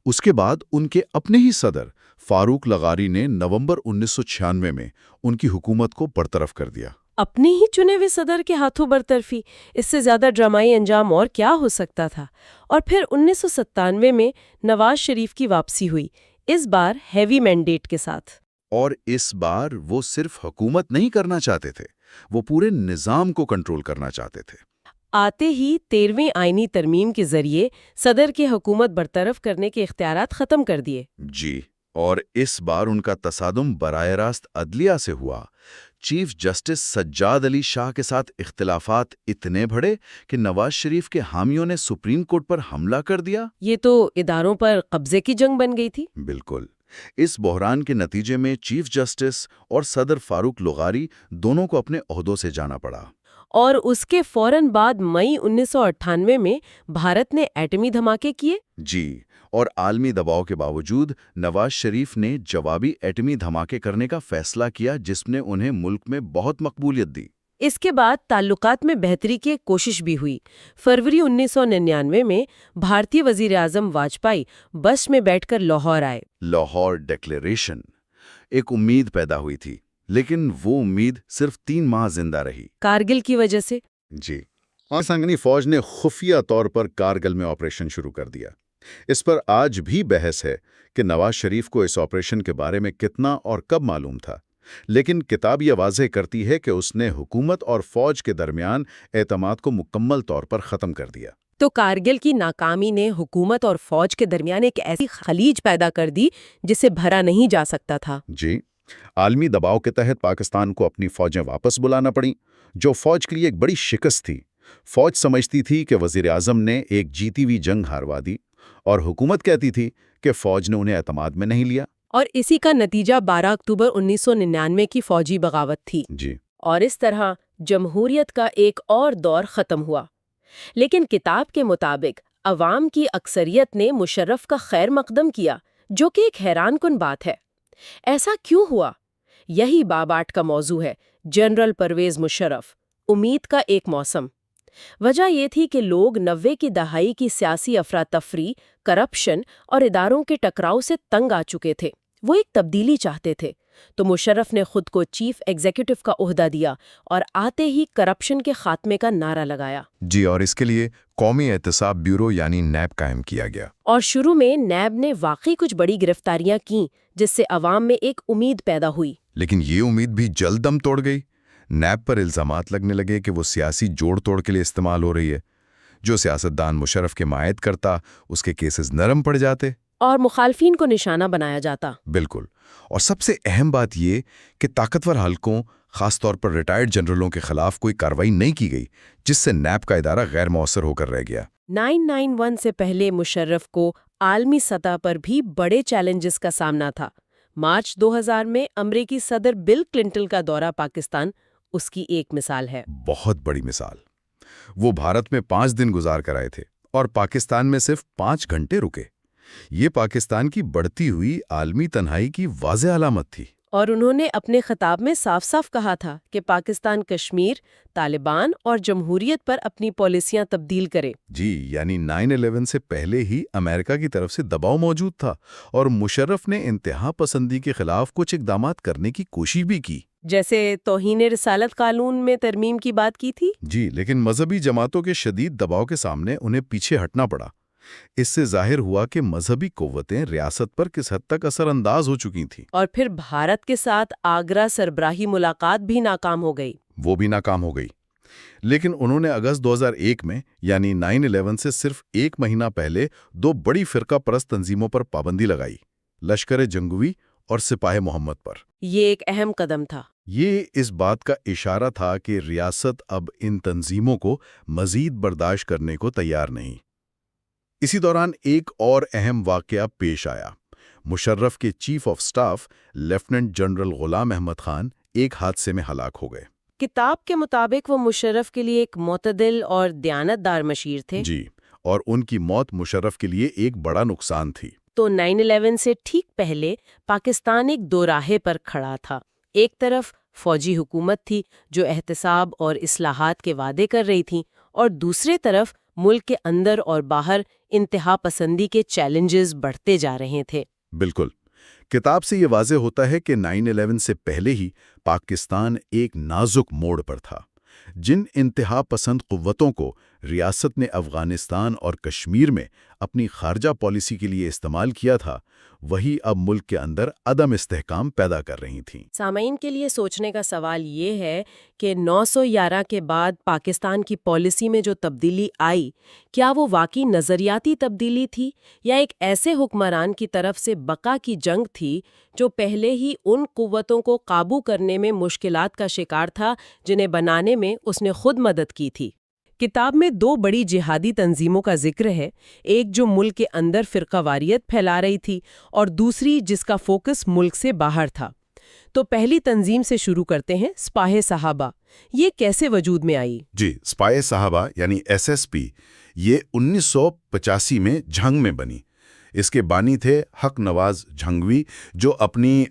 اس کے بعد ان کے اپنے ہی صدر فاروق لغاری نے نومبر 1996 میں ان کی حکومت کو برطرف کر دیا۔ اپنے ہی چنے ہوئے صدر کے ہاتھوں برطرفی، اس سے زیادہ ڈرامائی انجام اور کیا ہو سکتا تھا؟ اور پھر 1997 میں نواز شریف کی واپسی ہوئی، اس بار ہیوی مینڈیٹ کے ساتھ۔ اور اس بار وہ صرف حکومت نہیں کرنا چاہتے تھے، وہ پورے نظام کو کنٹرول کرنا چاہتے تھے۔ آتے ہی 13ویں آئینی ترمیم کے ذریعے صدر کی حکومت برطرف کرنے کے اختیارات ختم کر دیے۔ جی، اور اس بار ان کا تصادم براہ راست عدلیہ سے ہوا۔ چیف جسٹس سجاد علی شاہ کے ساتھ اختلافات اتنے بڑھے کہ نواز شریف کے حامیوں نے سپریم کورٹ پر حملہ کر دیا۔ یہ تو اداروں پر قبضے کی جنگ بن گئی تھی۔ بالکل، اس بحران کے نتیجے میں چیف جسٹس اور صدر فاروق لغاری دونوں کو اپنے عہدوں سے جانا پڑا۔ اور اس کے فوراً بعد مئی 1998 میں بھارت نے ایٹمی دھماکے کیے۔ جی، اور عالمی دباؤ کے باوجود نواز شریف نے جوابی ایٹمی دھماکے کرنے کا فیصلہ کیا، جس نے انہیں ملک میں بہت مقبولیت دی۔ اس کے بعد تعلقات میں بہتری کی کوشش بھی ہوئی۔ فروری 1999 میں بھارتی وزیر اعظم واجپئی بس میں بیٹھ کر لاہور آئے۔ لاہور ڈکلیریشن ایک امید پیدا ہوئی تھی، لیکن وہ امید صرف 3 ماہ زندہ رہی۔ کارگل کی وجہ سے؟ جی، پاکستانی فوج نے خفیہ طور پر کارگل میں آپریشن شروع کر دیا۔ اس پر آج بھی بحث ہے کہ نواز شریف کو اس آپریشن کے بارے میں کتنا اور کب معلوم تھا، لیکن کتاب یہ واضح کرتی ہے کہ اس نے حکومت اور فوج کے درمیان اعتماد کو مکمل طور پر ختم کر دیا۔ تو کارگل کی ناکامی نے حکومت اور فوج کے درمیان ایک ایسی خلیج پیدا کر دی جسے بھرا نہیں جا سکتا تھا۔ جی، عالمی دباؤ کے تحت پاکستان کو اپنی فوجیں واپس بلانا پڑیں، جو فوج کے لیے ایک بڑی شکست تھی۔ فوج سمجھتی تھی کہ وزیر اعظم نے ایک جیتی ہوئی جنگ ہاروا دی، اور حکومت کہتی تھی کہ فوج نے انہیں اعتماد میں نہیں لیا۔ اور اسی کا نتیجہ 12 اکتوبر 1999 کی فوجی بغاوت تھی۔ جی، اور اس طرح جمہوریت کا ایک اور دور ختم ہوا۔ لیکن کتاب کے مطابق عوام کی اکثریت نے مشرف کا خیر مقدم کیا، جو کہ ایک حیران کن بات ہے۔ ایسا کیوں ہوا؟ یہی باباٹ کا موضوع ہے، جنرل پرویز مشرف، امید کا ایک موسم۔ وجہ یہ تھی کہ لوگ 90 کی دہائی کی سیاسی افراتفری، کرپشن اور اداروں کے ٹکراؤ سے تنگ آ چکے تھے۔ وہ ایک تبدیلی چاہتے تھے، تو مشرف نے خود کو چیف ایگزیکٹو کا عہدہ دیا اور آتے ہی کرپشن کے خاتمے کا نعرہ لگایا۔ جی، اور اس کے لیے قومی احتساب بیورو یعنی نیب قائم کیا گیا۔ اور شروع میں نیب نے واقعی کچھ بڑی گرفتاریاں کیں، جس سے عوام میں ایک امید پیدا ہوئی۔ لیکن یہ امید بھی جلد دم توڑ گئی۔ نیب پر الزامات لگنے لگے کہ وہ سیاسی جوڑ توڑ کے لیے استعمال ہو رہی ہے۔ جو سیاستدان مشرف کے مائد کرتا، اس کے کیسز نرم پڑ جاتے اور مخالفین کو نشانہ بنایا جاتا۔ بالکل، اور سب سے اہم بات یہ کہ طاقتور حلقوں، خاص طور پر ریٹائرڈ جنرلوں کے خلاف کوئی کارروائی نہیں کی گئی، جس سے نیب کا ادارہ غیر مؤثر ہو کر رہ گیا۔ 991 سے پہلے مشرف کو عالمی سطح پر بھی بڑے چیلنجز کا سامنا تھا۔ مارچ 2000 میں امریکی صدر بل کلنٹن کا دورہ پاکستان اس کی ایک مثال ہے۔ بہت بڑی مثال۔ وہ بھارت میں 5 دن گزار کر آئے تھے اور پاکستان میں صرف 5 گھنٹے رکے۔ یہ پاکستان کی بڑھتی ہوئی عالمی تنہائی کی واضح علامت تھی۔ اور انہوں نے اپنے خطاب میں صاف صاف کہا تھا کہ پاکستان کشمیر، طالبان اور جمہوریت پر اپنی پالیسیاں تبدیل کرے۔ جی، یعنی 9/11 سے پہلے ہی امریکہ کی طرف سے دباؤ موجود تھا اور مشرف نے انتہا پسندی کے خلاف کچھ اقدامات کرنے کی کوشش بھی کی۔ جیسے توہین رسالت قانون میں ترمیم کی بات کی تھی۔ جی، لیکن مذہبی جماعتوں کے شدید دباؤ کے سامنے انہیں پیچھے ہٹنا پڑا۔ اس سے ظاہر ہوا کہ مذہبی قوتیں ریاست پر کس حد تک اثر انداز ہو چکی تھیں۔ اور پھر بھارت کے ساتھ آگرہ سربراہی ملاقات بھی ناکام ہو گئی۔ وہ بھی ناکام ہو گئی، لیکن انہوں نے اگست 2001 میں یعنی 9/11 سے صرف 1 مہینہ پہلے 2 بڑی فرقہ پرست تنظیموں پر پابندی لگائی، لشکر جنگجوی اور سپاہ محمد پر۔ یہ ایک اہم قدم تھا۔ یہ اس بات کا اشارہ تھا کہ ریاست اب ان تنظیموں کو مزید برداشت کرنے کو تیار نہیں۔ اسی دوران ایک اور اہم واقعہ پیش آیا۔ مشرف کے chief of staff lieutenant general Ghulam Ahmad Khan ایک حادثے میں ہلاک ہو گئے۔ کتاب کے مطابق وہ مشرف کے لیے ایک معتدل اور دیانتدار مشیر تھے۔ جی، اور ان کی موت مشرف کے لیے ایک بڑا نقصان تھی۔ تو 9/11 سے ٹھیک پہلے پاکستان ایک دوراہے پر کھڑا تھا۔ ایک طرف فوجی حکومت تھی جو احتساب اور اصلاحات کے وعدے کر رہی تھی، اور دوسرے طرف ملک کے اندر اور باہر انتہا پسندی کے چیلنجز بڑھتے جا رہے تھے۔ بالکل، کتاب سے یہ واضح ہوتا ہے کہ 9/11 سے پہلے ہی پاکستان ایک نازک موڑ پر تھا۔ جن انتہا پسند قوتوں کو ریاست نے افغانستان اور کشمیر میں اپنی خارجہ پالیسی کے لیے استعمال کیا تھا، وہی اب ملک کے اندر عدم استحکام پیدا کر رہی تھیں۔ سامعین کے لیے سوچنے کا سوال یہ ہے کہ 911 کے بعد پاکستان کی پالیسی میں جو تبدیلی آئی، کیا وہ واقعی نظریاتی تبدیلی تھی یا ایک ایسے حکمران کی طرف سے بقا کی جنگ تھی جو پہلے ہی ان قوتوں کو قابو کرنے میں مشکلات کا شکار تھا جنہیں بنانے میں اس نے خود مدد کی تھی؟ کتاب میں 2 بڑی جہادی تنظیموں کا ذکر ہے، ایک جو ملک کے اندر فرقہ واریت پھیلا رہی تھی اور دوسری جس کا فوکس ملک سے باہر تھا۔ تو پہلی تنظیم سے شروع کرتے ہیں، سپاہ صحابہ۔ یہ کیسے وجود میں آئی؟ جی، سپاہ صحابہ یعنی SSP یہ 1985 میں جھنگ میں بنی۔ اس کے بانی تھے حق نواز جھنگوی، جو اپنی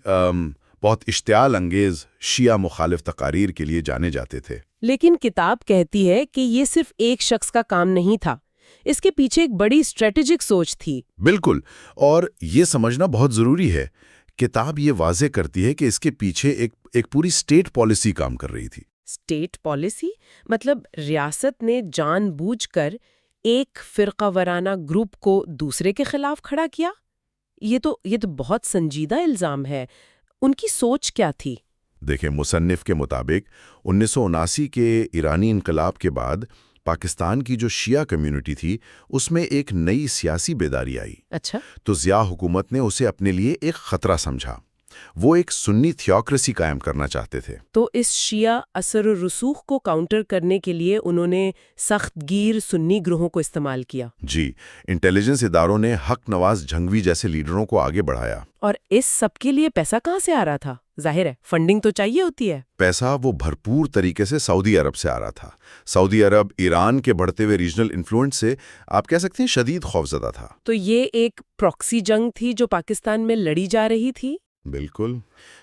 بہت اشتعال انگیز شیعہ مخالف تقاریر کے لیے جانے جاتے تھے۔ لیکن کتاب کہتی ہے کہ یہ صرف ایک شخص کا کام نہیں تھا، اس کے پیچھے ایک بڑی اسٹریٹجک سوچ تھی۔ بالکل، اور یہ سمجھنا بہت ضروری ہے۔ کتاب یہ واضح کرتی ہے کہ اس کے پیچھے ایک پوری اسٹیٹ پالیسی کام کر رہی تھی۔ اسٹیٹ پالیسی مطلب ریاست نے جان بوجھ کر ایک فرقہ وارانہ گروپ کو دوسرے کے خلاف کھڑا کیا؟ یہ تو بہت سنجیدہ الزام ہے۔ ان کی سوچ کیا تھی؟ دیکھیں، مصنف کے مطابق 1979 کے ایرانی انقلاب کے بعد پاکستان کی جو شیعہ کمیونٹی تھی اس میں ایک نئی سیاسی بیداری آئی۔ اچھا۔ تو ضیاء حکومت نے اسے اپنے لیے ایک خطرہ سمجھا وہ ایک سنی تھیوکریسی قائم کرنا چاہتے تھے۔ تو اس شیعہ اثر و رسوخ کو کاؤنٹر کرنے کے لیے انہوں نے سخت گیر سنی گروہوں کو استعمال کیا۔ جی، انٹیلیجنس اداروں نے حق نواز جھنگوی جیسے لیڈروں کو آگے بڑھایا۔ اور اس سب کے لیے پیسہ کہاں سے آ رہا تھا؟ ظاہر ہے فنڈنگ تو چاہیے ہوتی ہے۔ پیسہ وہ بھرپور طریقے سے سعودی عرب سے آ رہا تھا۔ سعودی عرب ایران کے بڑھتے ہوئے ریجنل انفلوئنس سے آپ کہہ سکتے ہیں شدید خوفزدہ تھا۔ تو یہ ایک پراکسی جنگ تھی جو پاکستان میں لڑی جا رہی تھی؟ بالکل۔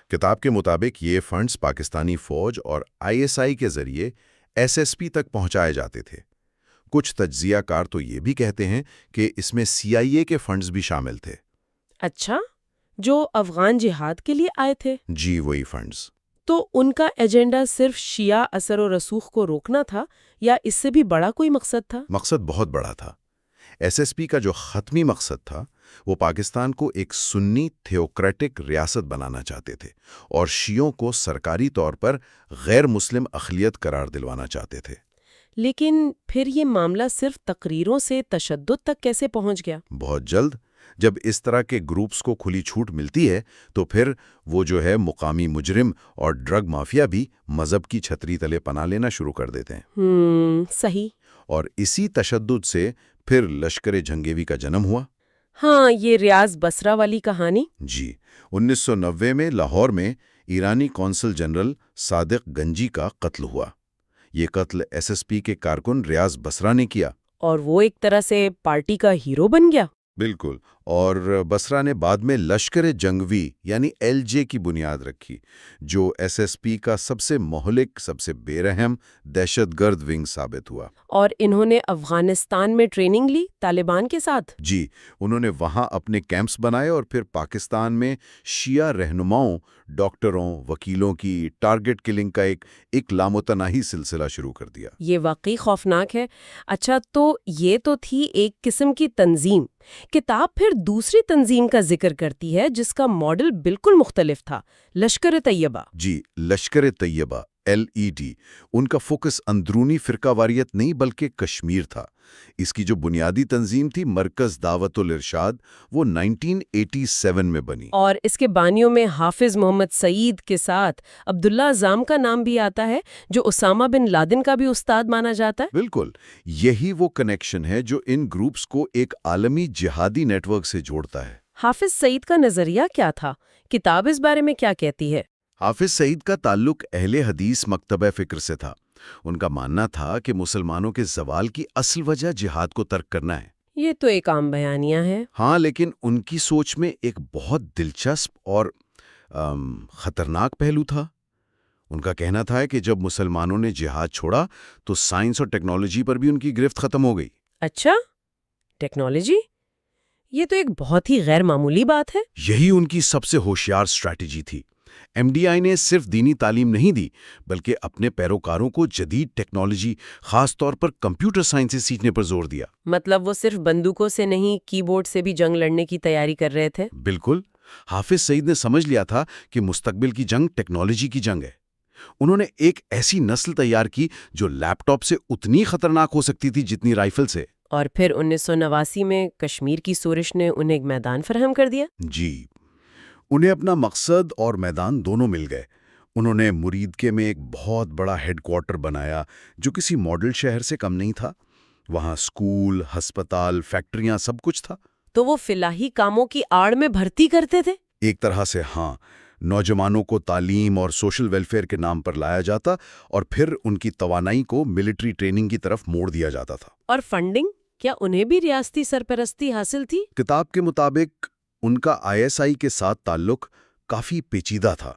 کتاب کے مطابق یہ فنڈز پاکستانی فوج اور ISI کے ذریعے SSP تک پہنچائے جاتے تھے۔ کچھ تجزیہ کار تو یہ بھی کہتے ہیں کہ اس میں CIA کے فنڈز بھی شامل تھے۔ اچھا، جو افغان جہاد کے لیے آئے تھے؟ جی، وہی فنڈز۔ تو ان کا ایجنڈا صرف شیعہ اثر و رسوخ کو روکنا تھا یا اس سے بھی بڑا کوئی مقصد تھا؟ مقصد بہت بڑا تھا۔ SSP کا جو حتمی مقصد تھا وہ پاکستان کو ایک سنی تھیوکریٹک ریاست بنانا چاہتے تھے اور شیعوں کو سرکاری طور پر غیر مسلم اقلیت قرار دلوانا چاہتے تھے۔ لیکن پھر یہ معاملہ صرف تقریروں سے تشدد تک کیسے پہنچ گیا؟ بہت جلد جب اس طرح کے گروپس کو کھلی چھوٹ ملتی ہے تو پھر وہ جو ہے مقامی مجرم اور ڈرگ مافیا بھی مذہب کی چھتری تلے پناہ لینا شروع کر دیتے ہیں۔ صحیح۔ اور اسی تشدد سے پھر لشکر جھنگیوی کا جنم ہوا۔ ہاں، یہ ریاض بصرہ والی کہانی۔ جی، 1990 میں لاہور میں ایرانی کونسل جنرل صادق گنجی کا قتل ہوا۔ یہ قتل SSP کے کارکن ریاض بصرہ نے کیا۔ اور وہ ایک طرح سے پارٹی کا ہیرو بن گیا۔ بالکل، اور بصرہ نے بعد میں لشکر جنگوی یعنی LJ کی بنیاد رکھی، جو SSP کا سب سے مہلک، سب سے بے رحم دہشت گرد ونگ ثابت ہوا۔ اور انہوں نے افغانستان میں ٹریننگ لی طالبان کے ساتھ؟ جی، انہوں نے وہاں اپنے کیمپس بنائے اور پھر پاکستان میں شیعہ رہنماؤں، ڈاکٹروں، وکیلوں کی ٹارگٹ کلنگ کا ایک لامتناہی سلسلہ شروع کر دیا۔ یہ واقعی خوفناک ہے۔ اچھا، تو یہ تو تھی ایک قسم کی تنظیم۔ کتاب پھر دوسری تنظیم کا ذکر کرتی ہے جس کا ماڈل بالکل مختلف تھا، لشکر طیبہ۔ جی، لشکر طیبہ LED، ان کا فوکس اندرونی فرقہ واریت نہیں بلکہ کشمیر تھا۔ اس کی جو بنیادی تنظیم تھی مرکز دعوت الارشاد، وہ 1987 میں بنی۔ اور اس کے بانیوں میں حافظ محمد سعید کے ساتھ عبداللہ اعظم کا نام بھی آتا ہے، جو اسامہ بن لادن کا بھی استاد مانا جاتا ہے۔ بالکل، یہی وہ کنیکشن ہے جو ان گروپس کو ایک عالمی جہادی نیٹ ورک سے جوڑتا ہے۔ حافظ سعید کا نظریہ کیا تھا؟ کتاب اس بارے میں کیا کہتی ہے؟ حافظ سعید کا تعلق اہل حدیث مکتبہ فکر سے تھا۔ ان کا ماننا تھا کہ مسلمانوں کے زوال کی اصل وجہ جہاد کو ترک کرنا ہے۔ یہ تو ایک عام بیانیہ ہے۔ ہاں، لیکن ان کی سوچ میں ایک بہت دلچسپ اور خطرناک پہلو تھا۔ ان کا کہنا تھا کہ جب مسلمانوں نے جہاد چھوڑا تو سائنس اور ٹیکنالوجی پر بھی ان کی گرفت ختم ہو گئی۔ اچھا، ٹیکنالوجی؟ یہ تو ایک بہت ہی غیر معمولی بات ہے۔ یہی ان کی سب سے ہوشیار اسٹریٹجی تھی۔ MDI نے صرف دینی تعلیم نہیں دی بلکہ اپنے پیروکاروں کو جدید ٹیکنالوجی، خاص طور پر کمپیوٹر سائنس سیکھنے پر زور دیا۔ مطلب وہ صرف بندوقوں سے نہیں، کی بورڈ سے بھی جنگ لڑنے کی تیاری کر رہے تھے؟ بالکل، حافظ سعید نے سمجھ لیا تھا کہ مستقبل کی جنگ ٹیکنالوجی کی جنگ ہے۔ انہوں نے ایک ایسی نسل تیار کی جو لیپ ٹاپ سے اتنی خطرناک ہو سکتی تھی جتنی رائفل سے۔ اور پھر 1989 میں کشمیر کی سورش نے انہیں ایک میدان فراہم کر دیا۔ جی، انہیں اپنا مقصد اور میدان دونوں مل گئے۔ انہوں نے مریدکے میں ایک بہت بڑا ہیڈ کوارٹر بنایا جو کسی ماڈل شہر سے کم نہیں تھا۔ وہاں اسکول، ہسپتال، فیکٹریاں، سب کچھ تھا۔ تو وہ فلاحی کاموں کی آڑ میں بھرتی کرتے تھے؟ ایک طرح سے ہاں، نوجوانوں کو تعلیم اور سوشل ویلفیئر کے نام پر لایا جاتا اور پھر ان کی توانائی کو ملٹری ٹریننگ کی طرف موڑ دیا جاتا تھا۔ اور فنڈنگ؟ کیا انہیں بھی ریاستی سرپرستی حاصل تھی؟ کتاب کے مطابق ان کا ISI کے ساتھ تعلق کافی پیچیدہ تھا۔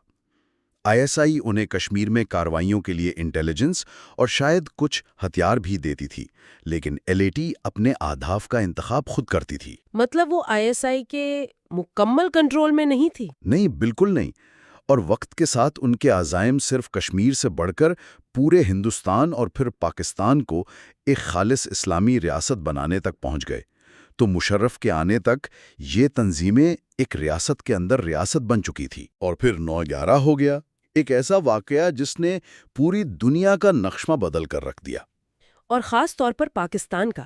ISI انہیں کشمیر میں کارروائیوں کے لیے انٹیلیجنس اور شاید کچھ ہتھیار بھی دیتی تھی، لیکن LAT اپنے اہداف کا انتخاب خود کرتی تھی۔ مطلب وہ ISI کے مکمل کنٹرول میں نہیں تھی؟ نہیں، بالکل نہیں۔ اور وقت کے ساتھ ان کے عزائم صرف کشمیر سے بڑھ کر پورے ہندوستان اور پھر پاکستان کو ایک خالص اسلامی ریاست بنانے تک پہنچ گئے۔ تو مشرف کے آنے تک یہ تنظیمیں ایک ریاست کے اندر ریاست بن چکی تھی۔ اور پھر 9/11 ہو گیا، ایک ایسا واقعہ جس نے پوری دنیا کا نقشہ بدل کر رکھ دیا۔ اور خاص طور پر پاکستان کا۔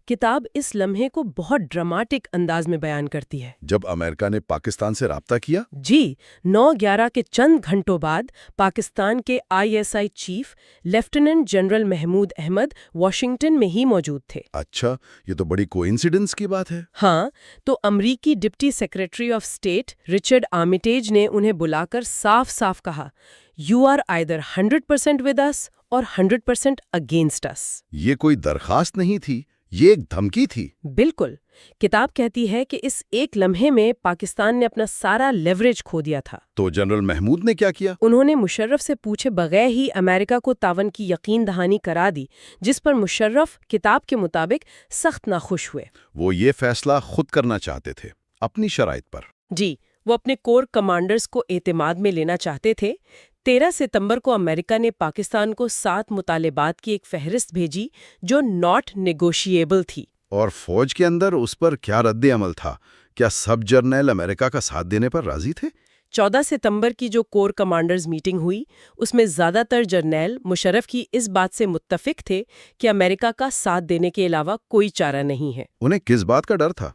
کتاب اس لمحے کو بہت ڈراماٹک انداز میں بیان کرتی ہے۔ جب امریکہ نے پاکستان سے رابطہ کیا؟ جی، 9/11 کے چند گھنٹوں بعد پاکستان کے ISI chief lieutenant general Mahmood Ahmed Washington میں ہی موجود تھے۔ اچھا، یہ تو بڑی کوئنسیڈنس کی بات ہے۔ ہاں، تو امریکی deputy secretary of state Richard Armitage نے انہیں بلا کر صاف صاف کہا، "You are either 100% with us اور 100% against us." یہ کوئی درخواست نہیں تھی، یہ ایک دھمکی تھی۔ بالکل۔ کتاب کہتی ہے کہ اس ایک لمحے میں پاکستان نے اپنا سارا لیوریج کھو دیا تھا۔ تو جنرل محمود نے کیا کیا؟ انہوں نے مشرف سے پوچھے بغیر ہی امریکہ کو تعاون کی یقین دہانی کرا دی، جس پر مشرف کتاب کے مطابق سخت ناخوش ہوئے۔ وہ یہ فیصلہ خود کرنا چاہتے تھے، اپنی شرائط پر۔ جی، وہ اپنے کور کمانڈرز کو اعتماد میں لینا چاہتے تھے۔ 13 ستمبر کو امریکہ نے پاکستان کو 7 مطالبات کی ایک فہرست بھیجی جو ناٹ نیگوشیبل تھی۔ اور فوج کے اندر اس پر کیا رد عمل تھا؟ کیا سب جرنیل امریکہ کا ساتھ دینے پر راضی تھے؟ 14 ستمبر کی جو کور کمانڈرز میٹنگ ہوئی، اس میں زیادہ تر جرنیل مشرف کی اس بات سے متفق تھے کہ امریکہ کا ساتھ دینے کے علاوہ کوئی چارہ نہیں ہے۔ انہیں کس بات کا ڈر تھا؟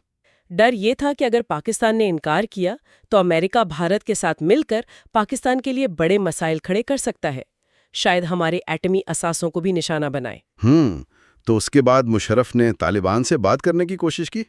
ڈر یہ تھا کہ اگر پاکستان نے انکار کیا تو امریکہ بھارت کے ساتھ مل کر پاکستان کے لیے بڑے مسائل کھڑے کر سکتا ہے، شاید ہمارے ایٹمی اثاثوں کو بھی نشانہ بنائے۔ تو اس کے بعد مشرف نے طالبان سے بات کرنے کی کوشش کی؟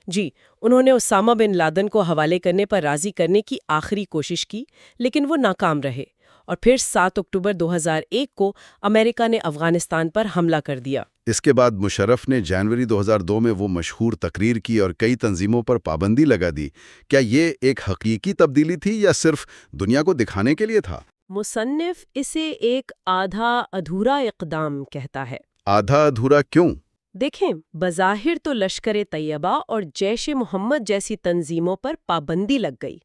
جی، انہوں نے اسامہ بن لادن کو حوالے کرنے پر راضی کرنے کی آخری کوشش کی، لیکن وہ ناکام رہے، اور پھر 7 اکتوبر 2001 کو امریکہ نے افغانستان پر حملہ کر دیا۔ اس کے بعد مشرف نے جنوری 2002 میں وہ مشہور تقریر کی اور کئی تنظیموں پر پابندی لگا دی۔ کیا یہ ایک حقیقی تبدیلی تھی یا صرف دنیا کو دکھانے کے لیے تھا؟ مصنف اسے ایک آدھا ادھورا اقدام کہتا ہے۔ آدھا ادھورا کیوں؟ دیکھیں، بظاہر تو لشکر طیبہ اور جیش محمد جیسی تنظیموں پر پابندی لگ گئی،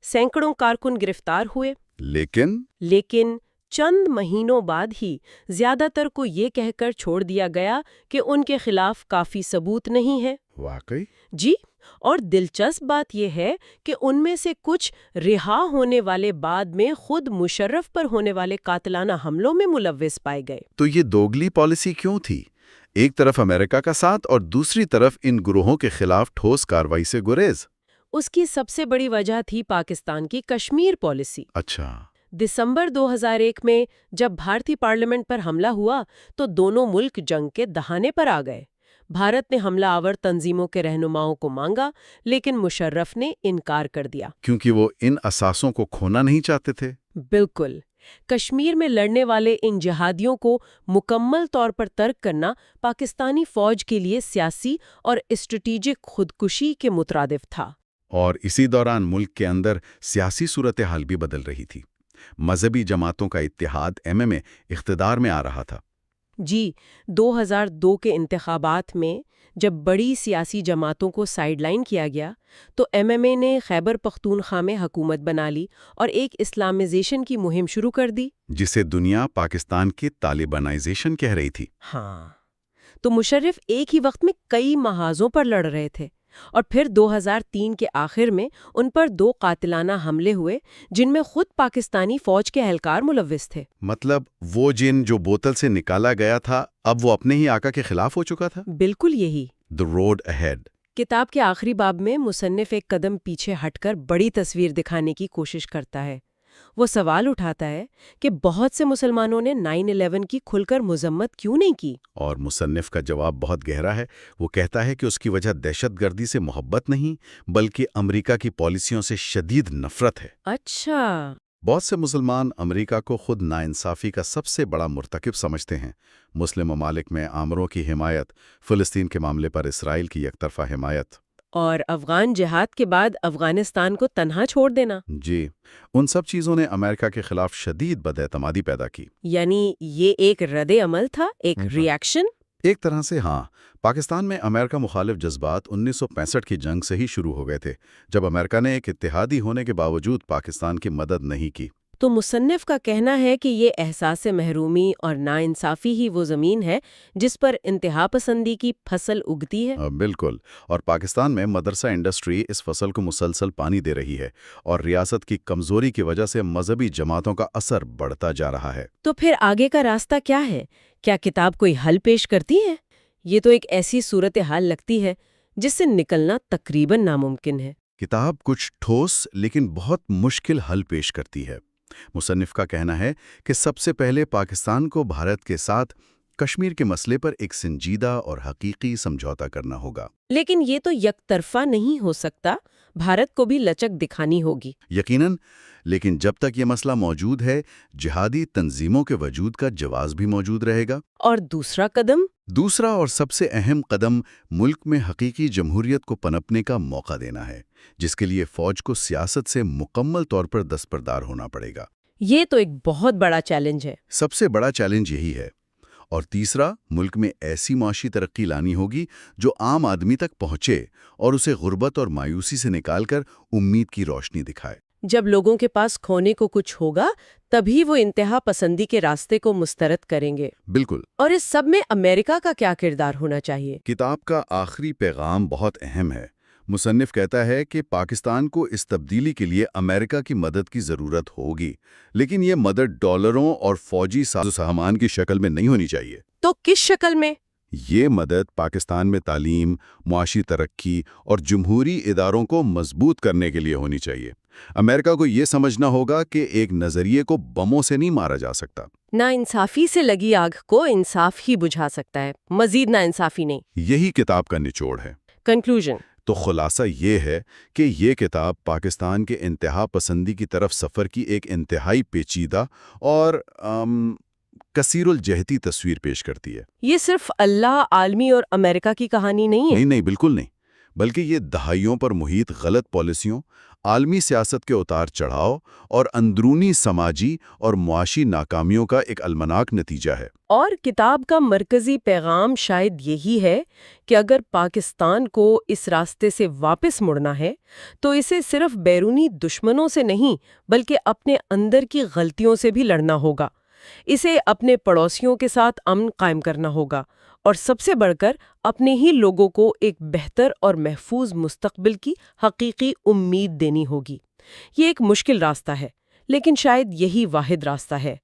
سینکڑوں کارکن گرفتار ہوئے، لیکن چند مہینوں بعد ہی زیادہ تر کو یہ کہہ کر چھوڑ دیا گیا کہ ان کے خلاف کافی ثبوت نہیں ہے۔ واقعی؟ جی، اور دلچسپ بات یہ ہے کہ ان میں سے کچھ رہا ہونے والے بعد میں خود مشرف پر ہونے والے قاتلانہ حملوں میں ملوث پائے گئے۔ تو یہ دوگلی پالیسی کیوں تھی؟ ایک طرف امریکہ کا ساتھ اور دوسری طرف ان گروہوں کے خلاف ٹھوس کارروائی سے گریز۔ اس کی سب سے بڑی وجہ تھی پاکستان کی کشمیر پالیسی۔ اچھا۔ دسمبر 2001 میں جب بھارتی پارلیمنٹ پر حملہ ہوا تو دونوں ملک جنگ کے دہانے پر آ گئے۔ بھارت نے حملہ آور تنظیموں کے رہنماؤں کو مانگا، لیکن مشرف نے انکار کر دیا۔ کیونکہ وہ ان اثاثوں کو کھونا نہیں چاہتے تھے۔ بالکل۔ کشمیر میں لڑنے والے ان جہادیوں کو مکمل طور پر ترک کرنا پاکستانی فوج کے لیے سیاسی اور اسٹریٹجک خودکشی کے مترادف تھا۔ اور اسی دوران ملک کے اندر سیاسی صورتحال بھی بدل رہی تھی۔ مذہبی جماعتوں کا اتحاد MMA اقتدار میں آ رہا تھا۔ جی، 2002 کے انتخابات میں جب بڑی سیاسی جماعتوں کو سائیڈ لائن کیا گیا تو MMA نے خیبر پختونخوا میں حکومت بنا لی اور ایک اسلامائزیشن کی مہم شروع کر دی، جسے دنیا پاکستان کی طالبانائزیشن کہہ رہی تھی۔ ہاں، تو مشرف ایک ہی وقت میں کئی محاذوں پر لڑ رہے تھے، اور پھر 2003 کے آخر میں ان پر 2 قاتلانہ حملے ہوئے جن میں خود پاکستانی فوج کے اہلکار ملوث تھے۔ مطلب وہ جن جو بوتل سے نکالا گیا تھا اب وہ اپنے ہی آقا کے خلاف ہو چکا تھا۔ بالکل یہی The road ahead۔ کتاب کے آخری باب میں مصنف ایک قدم پیچھے ہٹ کر بڑی تصویر دکھانے کی کوشش کرتا ہے۔ وہ سوال اٹھاتا ہے کہ بہت سے مسلمانوں نے 9/11 کی کھل کر مذمت کیوں نہیں کی؟ اور مصنف کا جواب بہت گہرا ہے۔ وہ کہتا ہے کہ اس کی وجہ دہشت گردی سے محبت نہیں بلکہ امریکہ کی پالیسیوں سے شدید نفرت ہے۔ اچھا۔ بہت سے مسلمان امریکہ کو خود ناانصافی کا سب سے بڑا مرتکب سمجھتے ہیں۔ مسلم ممالک میں آمروں کی حمایت، فلسطین کے معاملے پر اسرائیل کی یک طرفہ حمایت، اور افغان جہاد کے بعد افغانستان کو تنہا چھوڑ دینا۔ جی، ان سب چیزوں نے امریکہ کے خلاف شدید بداعتمادی پیدا کی۔ یعنی یہ ایک رد عمل تھا، ایک ری ایکشن؟ ایک طرح سے ہاں۔ پاکستان میں امریکہ مخالف جذبات 1965 کی جنگ سے ہی شروع ہو گئے تھے، جب امریکہ نے ایک اتحادی ہونے کے باوجود پاکستان کی مدد نہیں کی۔ تو مصنف کا کہنا ہے کہ یہ احساس محرومی اور ناانصافی ہی وہ زمین ہے جس پر انتہا پسندی کی فصل اگتی ہے۔ بالکل، اور پاکستان میں مدرسہ انڈسٹری اس فصل کو مسلسل پانی دے رہی ہے، اور ریاست کی کمزوری کی وجہ سے مذہبی جماعتوں کا اثر بڑھتا جا رہا ہے۔ تو پھر آگے کا راستہ کیا ہے؟ کیا کتاب کوئی حل پیش کرتی ہے؟ یہ تو ایک ایسی صورتحال لگتی ہے جس سے نکلنا تقریباً ناممکن ہے۔ کتاب کچھ ٹھوس لیکن بہت مشکل حل پیش کرتی ہے۔ مصنف کا کہنا ہے کہ سب سے پہلے پاکستان کو بھارت کے ساتھ کشمیر کے مسئلے پر ایک سنجیدہ اور حقیقی سمجھوتا کرنا ہوگا۔ لیکن یہ تو یک طرفہ نہیں ہو سکتا، بھارت کو بھی لچک دکھانی ہوگی۔ یقیناً، لیکن جب تک یہ مسئلہ موجود ہے، جہادی تنظیموں کے وجود کا جواز بھی موجود رہے گا۔ اور دوسرا قدم؟ دوسرا اور سب سے اہم قدم ملک میں حقیقی جمہوریت کو پنپنے کا موقع دینا ہے، جس کے لیے فوج کو سیاست سے مکمل طور پر دستبردار ہونا پڑے گا۔ یہ تو ایک بہت بڑا چیلنج ہے۔ سب سے بڑا چیلنج یہی ہے۔ اور تیسرا، ملک میں ایسی معاشی ترقی لانی ہوگی جو عام آدمی تک پہنچے اور اسے غربت اور مایوسی سے نکال کر امید کی روشنی دکھائے۔ جب لوگوں کے پاس کھونے کو کچھ ہوگا تبھی وہ انتہا پسندی کے راستے کو مسترد کریں گے۔ بالکل۔ اور اس سب میں امریکہ کا کیا کردار ہونا چاہیے؟ کتاب کا آخری پیغام بہت اہم ہے۔ مصنف کہتا ہے کہ پاکستان کو اس تبدیلی کے لیے امریکہ کی مدد کی ضرورت ہوگی، لیکن یہ مدد ڈالروں اور فوجی ساز و سامان کی شکل میں نہیں ہونی چاہیے۔ تو کس شکل میں؟ یہ مدد پاکستان میں تعلیم، معاشی ترقی اور جمہوری اداروں کو مضبوط کرنے کے لیے ہونی چاہیے۔ امریکہ کو یہ سمجھنا ہوگا کہ ایک نظریے کو بموں سے نہیں مارا جا سکتا۔ ناانصافی سے لگی آگ کو انصاف ہی بجھا سکتا ہے، مزید ناانصافی نہیں۔ یہی کتاب کا نچوڑ ہے۔ کنکلوژن تو خلاصہ یہ ہے کہ یہ کتاب پاکستان کے انتہا پسندی کی طرف سفر کی ایک انتہائی پیچیدہ اور کثیر الجہتی تصویر پیش کرتی ہے۔ یہ صرف اللہ، عالمی اور امریکہ کی کہانی نہیں ہے۔ نہیں، بالکل نہیں، بلکہ یہ دہائیوں پر محیط غلط پالیسیوں، عالمی سیاست کے اتار چڑھاؤ اور اندرونی سماجی اور معاشی ناکامیوں کا ایک المناک نتیجہ ہے۔ اور کتاب کا مرکزی پیغام شاید یہی ہے کہ اگر پاکستان کو اس راستے سے واپس مڑنا ہے تو اسے صرف بیرونی دشمنوں سے نہیں بلکہ اپنے اندر کی غلطیوں سے بھی لڑنا ہوگا۔ اسے اپنے پڑوسیوں کے ساتھ امن قائم کرنا ہوگا اور سب سے بڑھ کر اپنے ہی لوگوں کو ایک بہتر اور محفوظ مستقبل کی حقیقی امید دینی ہوگی۔ یہ ایک مشکل راستہ ہے، لیکن شاید یہی واحد راستہ ہے۔